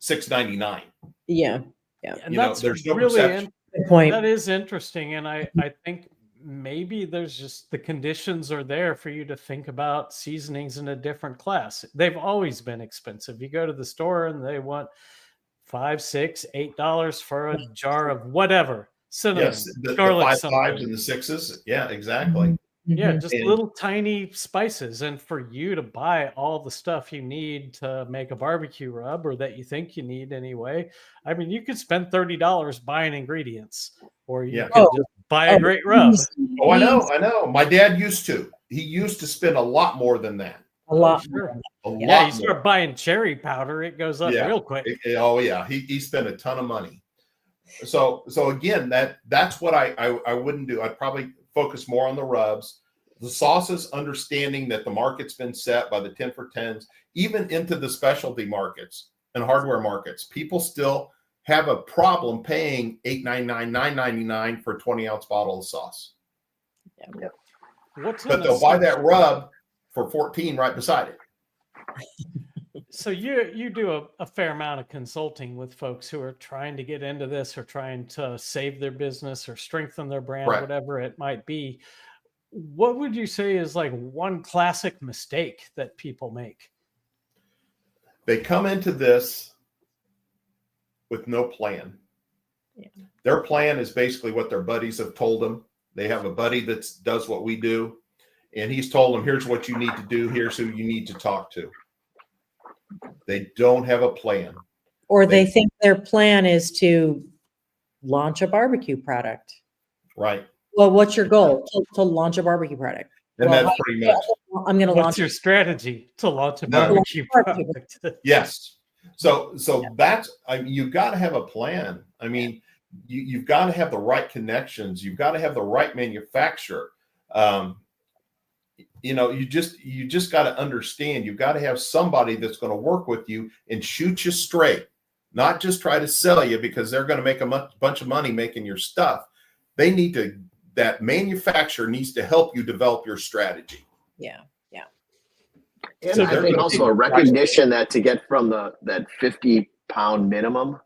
$6.99. Yeah. And that's there's no really perception. Good point. That is interesting. And I think maybe there's just the conditions are there for you to think about seasonings in a different class. They've always been expensive. You go to the store and they want $5, $6, $8 for a jar of whatever. Cinnamon, Yes, the garlic, 5 5s and the 6s. Yeah, exactly. Yeah, Mhm. just And little tiny spices. And for you to buy all the stuff you need to make a barbecue rub, or that you think you need anyway, I mean, you could spend $30 buying ingredients, or you yeah. could Oh, just buy a oh, great rub. easy, Oh, I know. easy. I know. My dad used to. He used to spend a lot more than that. A Oh, lot sure. more. A Yeah. Yeah, you lot more. start buying cherry powder, it goes up Yeah. real quick. Oh, yeah. He spent a ton of money. So again, that's what I wouldn't do. I'd probably focus more on the rubs, the sauces, understanding that the market's been set by the 10 for 10s, even into the specialty markets and hardware markets. People still have a problem paying $8.99, $9.99 for a 20-ounce bottle of sauce. What's But in they'll a buy that rub for 14 right beside it. So you do a fair amount of consulting with folks who are trying to get into this, or trying to save their business or strengthen their brand, Right. whatever it might be. What would you say is like one classic mistake that people make? They come into this with no plan. Yeah. Their plan is basically what their buddies have told them. They have a buddy that does what we do, and he's told them, here's what you need to do. Here's who you need to talk to. They don't have a plan. Or they think their plan is to launch a barbecue product. Right. Well, what's your goal? To launch a barbecue product. And Well, that's pretty much. I'm going to What's launch your strategy to launch a No. barbecue product? Yes. So that's, I mean, you've got to have a plan. I mean, you've got to have the right connections. You've got to have the right manufacturer. You just got to understand, you've got to have somebody that's going to work with you and shoot you straight, not just try to sell you because they're going to make a bunch of money making your stuff. That manufacturer needs to help you develop your strategy. Yeah. And So I think also a recognition that to get from that 50-pound minimum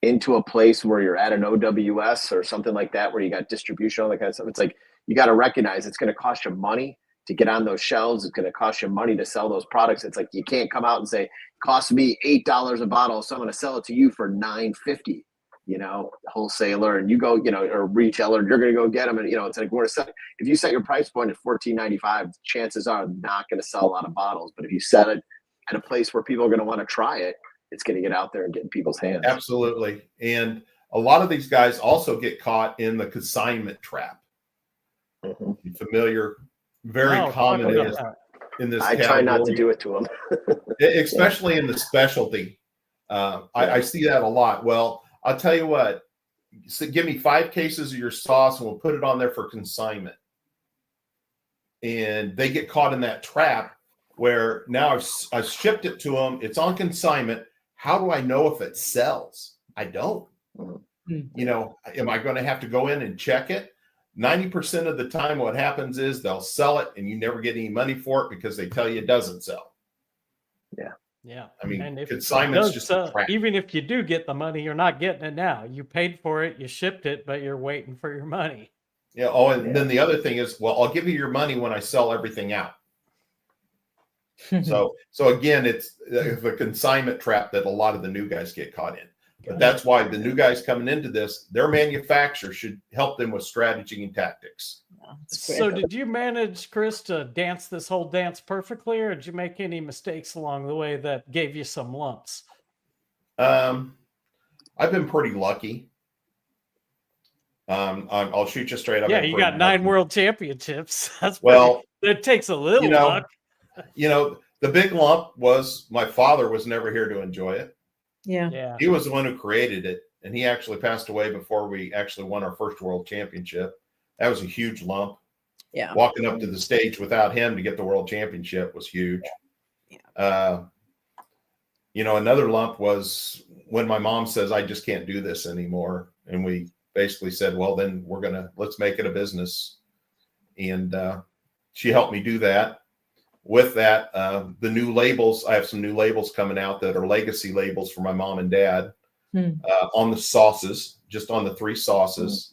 into a place where you're at an OWS or something like that, where you got distribution, all that kind of stuff, it's like you got to recognize it's going to cost you money to get on those shelves. It's going to cost you money to sell those products. It's like you can't come out and say, it costs me $8 a bottle, so I'm going to sell it to you for $9.50. Wholesaler, and you go, or retailer, you're going to go get them, and it's like if you set your price point at $14.95, chances are not going to sell a lot of bottles. But if you set it at a place where people are going to want to try it, it's going to get out there and get in people's hands. Absolutely. And a lot of these guys also get caught in the consignment trap. Mm-hmm. Familiar, very common in this I category. try not to do it to them. Especially in the specialty. I see that a lot. Well, I'll tell you what, so give me 5 cases of your sauce and we'll put it on there for consignment. And they get caught in that trap where now I've shipped it to them. It's on consignment. How do I know if it sells? I don't. Am I going to have to go in and check it? 90% of the time, what happens is they'll sell it and you never get any money for it because they tell you it doesn't sell. Yeah. I mean, and if consignment's it just does, a trap. even if you do get the money, you're not getting it now. You paid for it, you shipped it, but you're waiting for your money. Yeah. Oh, and then the other thing is, well, I'll give you your money when I sell everything out. So again, it's the consignment trap that a lot of the new guys get caught in. But that's why the new guys coming into this, their manufacturer should help them with strategy and tactics. So did you manage, Chris, to dance this whole dance perfectly, or did you make any mistakes along the way that gave you some lumps? I've been pretty lucky. I'll shoot you straight up. Yeah, you got 9 world championships. That's it takes a little luck. The big lump was my father was never here to enjoy it. Yeah. He was the one who created it, and he actually passed away before we actually won our first world championship. That was a huge lump. Yeah. Walking up to the stage without him to get the world championship was huge. Yeah. Another lump was when my mom says, I just can't do this anymore. And we basically said, well, then let's make it a business. And she helped me do that. With that, the new labels, I have some new labels coming out that are legacy labels for my mom and dad on the sauces, just on the 3 sauces.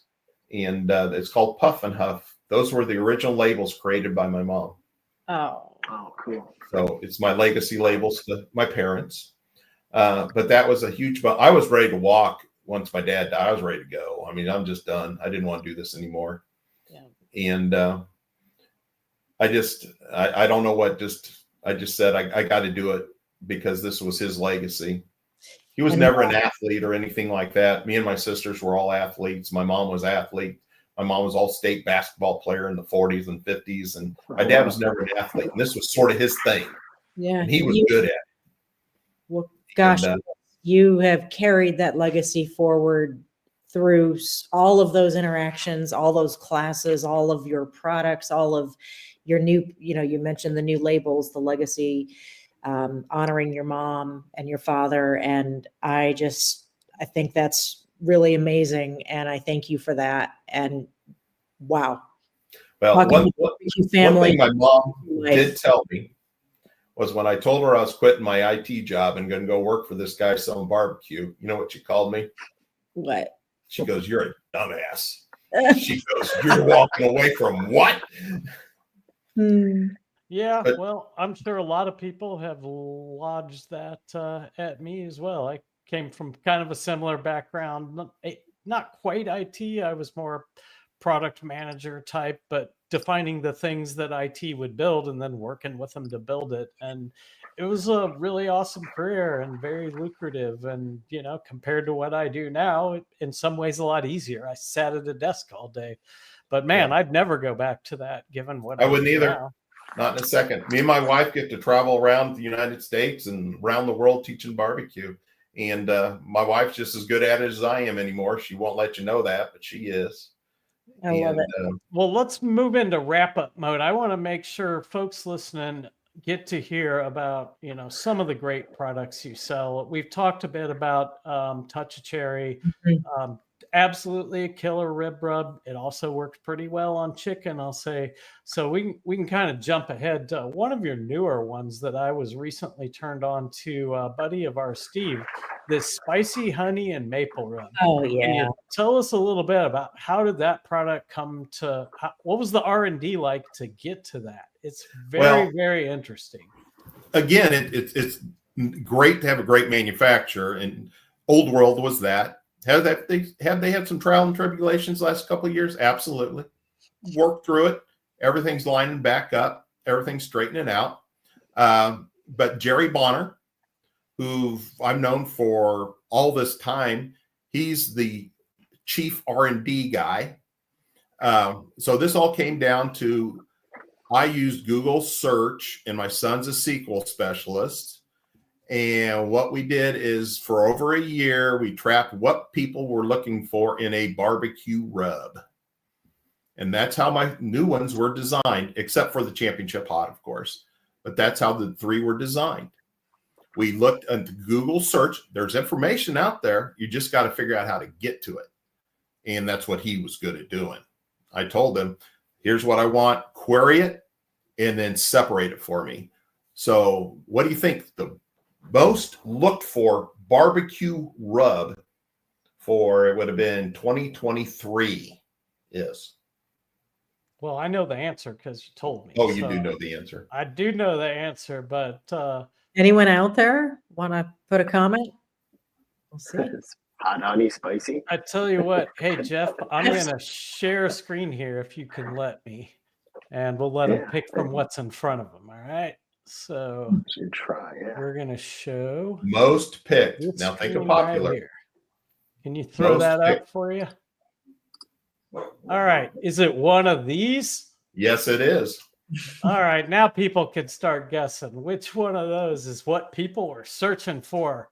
And it's called Puff and Huff. Those were the original labels created by my mom. Oh, cool. So it's my legacy labels to my parents. But that was a huge, I was ready to walk once my dad died. I was ready to go. I mean, I'm just done. I didn't want to do this anymore. Yeah. And I don't know what, I just said, I got to do it because this was his legacy. He was never an athlete or anything like that. Me and my sisters were all athletes. My mom was athlete. My mom was all-state basketball player in the 40s and 50s. And my dad was never an athlete. And this was sort of his thing. Yeah. And he was good at it. Well, gosh, And, you have carried that legacy forward through all of those interactions, all those classes, all of your products, all of your new, you mentioned the new labels, the legacy, honoring your mom and your father. And I think that's really amazing. And I thank you for that. And wow. Well, one family, thing my mom did tell me was when I told her I was quitting my IT job and going to go work for this guy selling barbecue, you know what she called me? What? She goes, "You're a dumbass." She goes, "You're walking away from what?" Yeah, But, well, I'm sure a lot of people have lodged that at me as well. I came from kind of a similar background, not quite IT. I was more product manager type, but defining the things that IT would build and then working with them to build it. And it was a really awesome career and very lucrative. And, compared to what I do now, in some ways a lot easier. I sat at a desk all day. But man, I'd never go back to that given what I wouldn't either. Now. Not in a second. Me and my wife get to travel around the United States and around the world teaching barbecue. And my wife's just as good at it as I am anymore. She won't let you know that, but she is. I love it. Well, let's move into wrap-up mode. I want to make sure folks listening get to hear about, some of the great products you sell. We've talked a bit about Touch a Cherry. Absolutely a killer rib rub. It also works pretty well on chicken, I'll say. So we can kind of jump ahead to one of your newer ones that I was recently turned on to, a buddy of ours, Steve, this spicy honey and maple rub. Oh yeah. Can you tell us a little bit about how did that product come to? What was the R&D like to get to that? It's very interesting. Again, it's great to have a great manufacturer, and Old World was that. Have they had some trial and tribulations the last couple of years? Absolutely. Worked through it. Everything's lining back up. Everything's straightening out. But Jerry Bonner, who I've known for all this time, he's the chief R&D guy. So this all came down to, I used Google search, and my son's a SQL specialist. And what we did is for over a year, we tracked what people were looking for in a barbecue rub. And that's how my new ones were designed, except for the Championship Hot, of course. But that's how the 3 were designed. We looked at Google search. There's information out there. You just got to figure out how to get to it. And that's what he was good at doing. I told him, here's what I want, query it, and then separate it for me. So what do you think the most looked for barbecue rub for, it would have been 2023 is? Well, I know the answer because you told me. Oh, you do know the answer. I do know the answer, but anyone out there want to put a comment? We'll see. Hot honey spicy. I tell you what, hey Jeff, I'm gonna share a screen here if you can let me, and we'll let them pick from what's in front of them. All right. So should try. Yeah. We're gonna show most picked. Now think of popular. Right, can you throw that up for you? All right. Is it one of these? Yes, it is. All right. Now people can start guessing which one of those is what people were searching for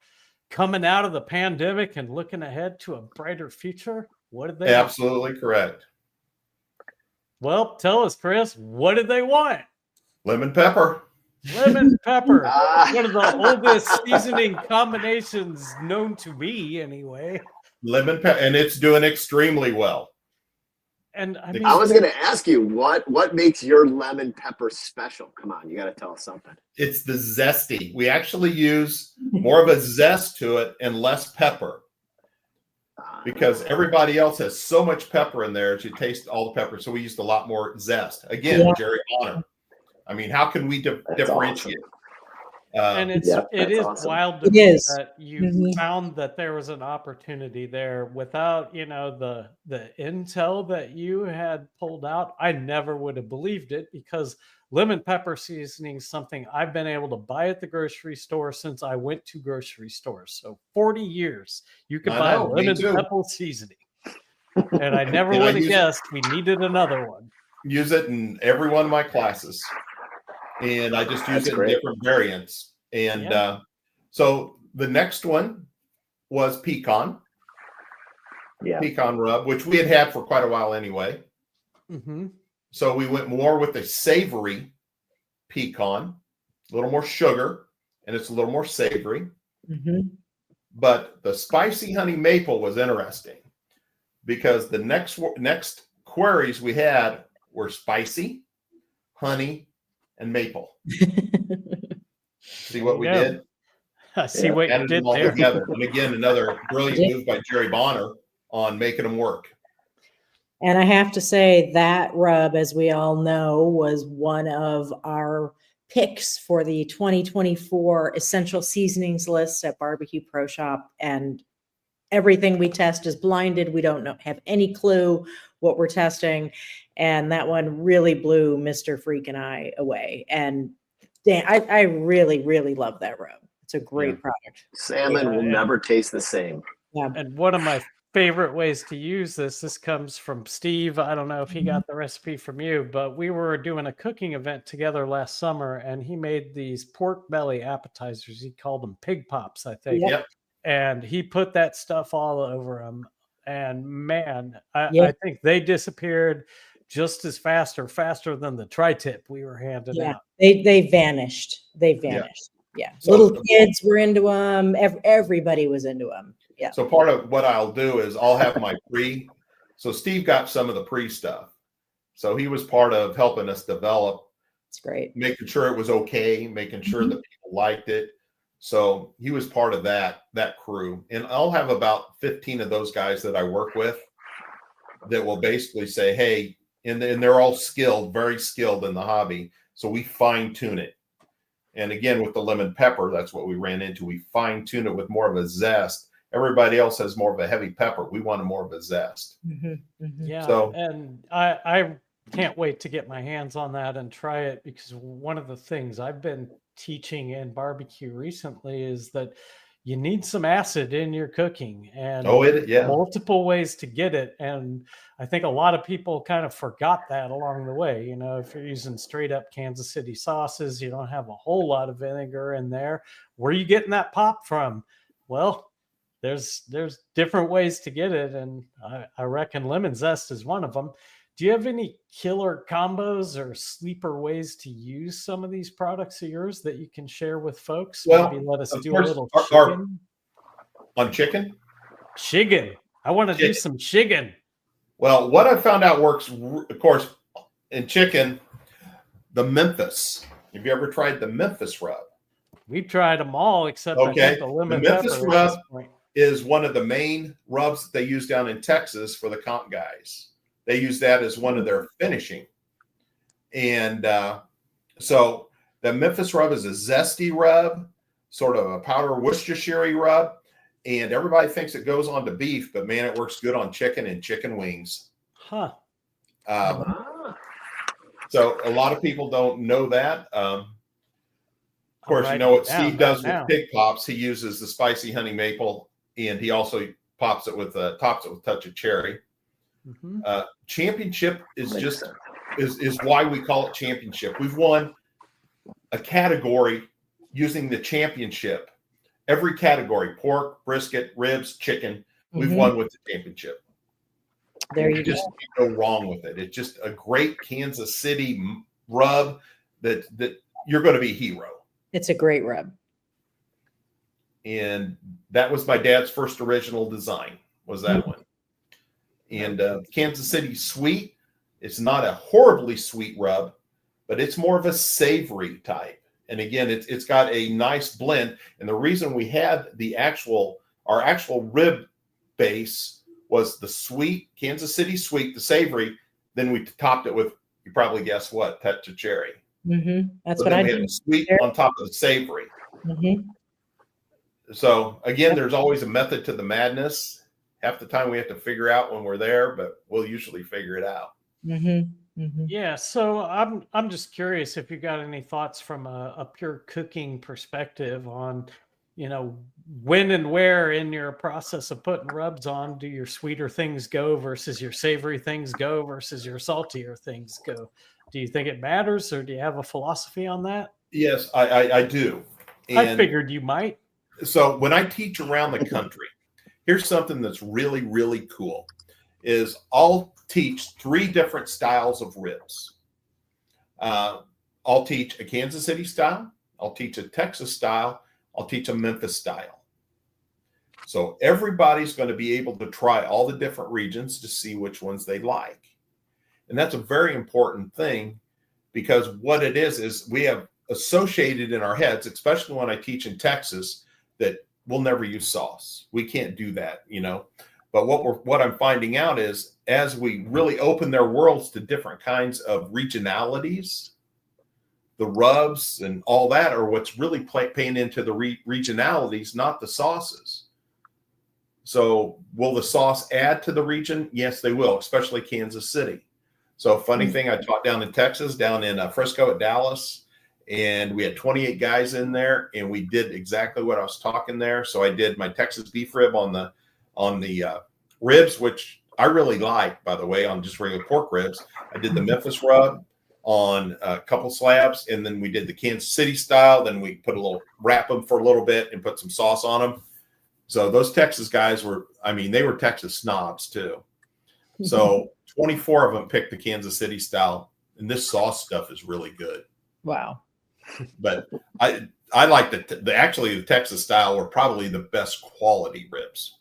coming out of the pandemic and looking ahead to a brighter future. What did they Absolutely want? Correct. Well, tell us, Chris, what did they want? Lemon pepper. Lemon pepper. One of the oldest seasoning combinations known to me, anyway. Lemon pepper, and it's doing extremely well. And I was going to ask you what makes your lemon pepper special? Come on, you got to tell us something. It's the zesty. We actually use more of a zest to it and less pepper, because everybody else has so much pepper in there. You taste all the pepper, so we used a lot more zest. Again, Jerry Bonner. I mean, how can we differentiate? Awesome. And it that's is awesome. wild to It me is. that you Mhm. found that there was an opportunity there without, the intel that you had pulled out. I never would have believed it because lemon pepper seasoning is something I've been able to buy at the grocery store since I went to grocery stores. So 40 years you could I buy know, me lemon too. pepper seasoning. And I never And I would have use it, guessed we needed another one. use it in every one of my classes. And I just use That's it in great. different variants. And Yeah. so the next one was pecan rub, which we had for quite a while anyway. Mm-hmm. So we went more with a savory pecan, a little more sugar, and it's a little more savory. Mhm. But the spicy honey maple was interesting because the next queries we had were spicy, honey, and maple. See what we There you did? I see Yeah. what you Added did them all there. together. And again, another brilliant move by Jerry Bonner on making them work. And I have to say that rub, as we all know, was one of our picks for the 2024 essential seasonings list at Barbecue Pro Shop. And everything we test is blinded. We don't have any clue what we're testing. And that one really blew Mr. Freak and I away. And Dan, I really, really love that rub. It's a great product. Salmon will never taste the same. Yeah. And one of my favorite ways to use this comes from Steve. I don't know if he got the recipe from you, but we were doing a cooking event together last summer and he made these pork belly appetizers. He called them pig pops, I think. Yep. And he put that stuff all over them. And man, Yeah. I think they disappeared just as fast or faster than the tri-tip we were handing Yeah. out. They vanished. They vanished. Yeah. So- Little kids were into them. Everybody was into them. Yeah. So part of what I'll do is I'll have my pre. So Steve got some of the pre stuff. So he was part of helping us develop, It's great. making sure it was okay, making sure that people liked it. So he was part of that crew. And I'll have about 15 of those guys that I work with that will basically say, hey, and they're all skilled, very skilled in the hobby. So we fine tune it. And again, with the lemon pepper, that's what we ran into. We fine tune it with more of a zest. Everybody else has more of a heavy pepper. We wanted more of a zest. Yeah. So- And I can't wait to get my hands on that and try it because one of the things I've been teaching in barbecue recently is that you need some acid in your cooking and multiple ways to get it. And I think a lot of people kind of forgot that along the way. You know, if you're using straight up Kansas City sauces, you don't have a whole lot of vinegar in there. Where are you getting that pop from? Well, there's different ways to get it. And I reckon lemon zest is one of them. Do you have any killer combos or sleeper ways to use some of these products of yours that you can share with folks? Well, maybe let us of do course, a little on chicken. Shiggin. I want to do some shiggin. Well, what I found out works, of course, in chicken, the Memphis. Have you ever tried the Memphis rub? We've tried them all except I think the lemon Memphis pepper rub at this point. is one of the main rubs that they use down in Texas for the comp guys. They use that as one of their finishing. And so the Memphis rub is a zesty rub, sort of a powder Worcestershire rub. And everybody thinks it goes on to beef, but man, it works good on chicken and chicken wings. Huh. So a lot of people don't know that. Of course, you know what Steve does with pig pops. He uses the spicy honey maple, and he also tops it with a touch of cherry. Championship is is why we call it championship. We've won a category using the championship. Every category: pork, brisket, ribs, chicken. We've won with the championship. There you just can't go wrong with it. It's just a great Kansas City rub that you're going to be a hero. It's a great rub. And that was my dad's first original design, was that one. And Kansas City sweet, it's not a horribly sweet rub, but it's more of a savory type. And again, it's got a nice blend. And the reason we had our actual rib base was the sweet, Kansas City sweet, the savory. Then we topped it with, you probably guess what, touch of cherry. That's so what I did. did. Sweet on top of the savory. Mm-hmm. So again, there's always a method to the madness. Half the time we have to figure out when we're there, but we'll usually figure it out. Mm-hmm. Mm-hmm. Yeah, so I'm just curious if you got any thoughts from a pure cooking perspective on, when and where in your process of putting rubs on do your sweeter things go versus your savory things go versus your saltier things go. Do you think it matters, or do you have a philosophy on that? Yes, I do. I figured you might. So when I teach around the country, here's something that's really, really cool is I'll teach 3 different styles of ribs. I'll teach a Kansas City style. I'll teach a Texas style. I'll teach a Memphis style. So everybody's going to be able to try all the different regions to see which ones they like. And that's a very important thing, because what it is we have associated in our heads, especially when I teach in Texas, that we'll never use sauce. We can't do that, But what I'm finding out is as we really open their worlds to different kinds of regionalities, the rubs and all that are what's really paying into the regionalities, not the sauces. So will the sauce add to the region? Yes, they will, especially Kansas City. So funny thing, I taught down in Texas, down in Frisco at Dallas, and we had 28 guys in there, and we did exactly what I was talking there. So I did my Texas beef rib on the ribs, which I really like, by the way, on just regular pork ribs. I did the Memphis rub on a couple slabs, and then we did the Kansas City style. Then we wrap them for a little bit and put some sauce on them. So those Texas guys they were Texas snobs too. So 24 of them picked the Kansas City style, and this sauce stuff is really good. Wow. But I like the Texas style were probably the best quality ribs.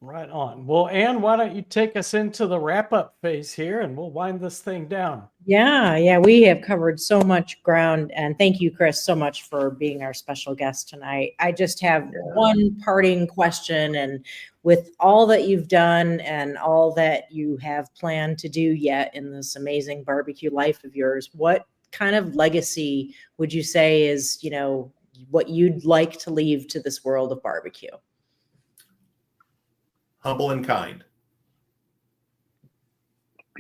Right on. Well, Ann, why don't you take us into the wrap-up phase here, and we'll wind this thing down. Yeah, we have covered so much ground, and thank you, Chris, so much for being our special guest tonight. I just have one parting question, and with all that you've done and all that you have planned to do yet in this amazing barbecue life of yours, what kind of legacy would you say is, what you'd like to leave to this world of barbecue? Humble and kind.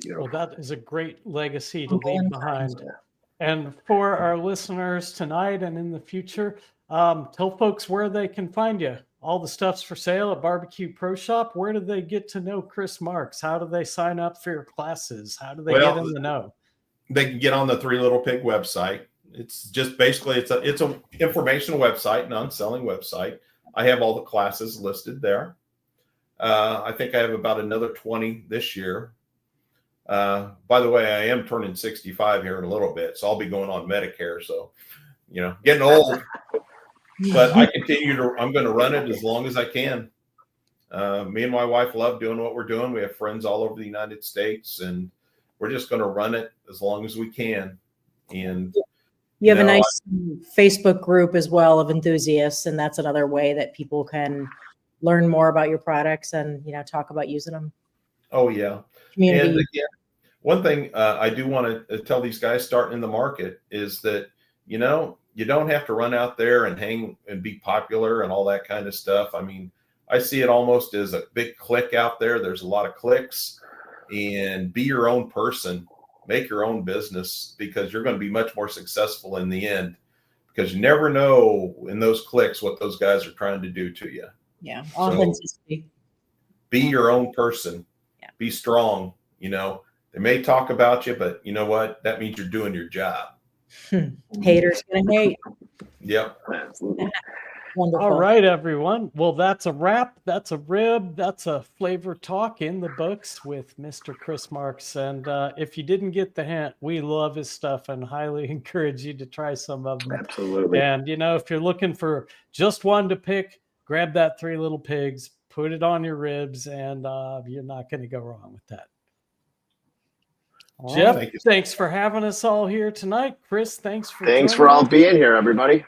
Well, that is a great legacy to leave behind. And for our listeners tonight and in the future, tell folks where they can find you. All the stuff's for sale at BBQ Pro Shop. Where do they get to know Chris Marks? How do they sign up for your classes? How do they get in the know? They can get on the 3 Little Pig website. It's just basically it's a informational website, non-selling website. I have all the classes listed there. I think I have about another 20 this year. By the way, I am turning 65 here in a little bit, so I'll be going on Medicare. So, getting old, but I'm going to run it as long as I can. Me and my wife love doing what we're doing. We have friends all over the United States, and we're just going to run it as long as we can. And you have a nice Facebook group as well of enthusiasts, and that's another way that people can learn more about your products and, talk about using them. Oh, yeah. Community. And again, one thing I do want to tell these guys starting in the market is that, you don't have to run out there and hang and be popular and all that kind of stuff. I mean, I see it almost as a big clique out there. There's a lot of cliques, and be your own person, make your own business, because you're going to be much more successful in the end, because you never know in those cliques what those guys are trying to do to you. Yeah. Authenticity. So be your own person. Yeah. Be strong. They may talk about you, but you know what? That means you're doing your job. Haters gonna hate. Yep. Wonderful. All right, everyone. Well, that's a wrap. That's a rib. That's a flavor talk in the books with Mr. Chris Marks. And if you didn't get the hint, we love his stuff and highly encourage you to try some of them. Absolutely. And, if you're looking for just one to pick, grab that 3 Little Pigs, put it on your ribs, and you're not going to go wrong with that. Jeff, thanks for having us all here tonight. Chris, thanks for all being here, everybody.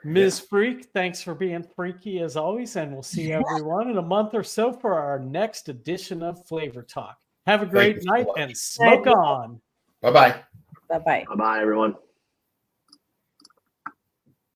Ms. Freak, thanks for being freaky as always, and we'll see everyone in a month or so for our next edition of Flavor Talk. Have a great night and smoke on. Bye-bye. Bye-bye. Bye-bye, everyone.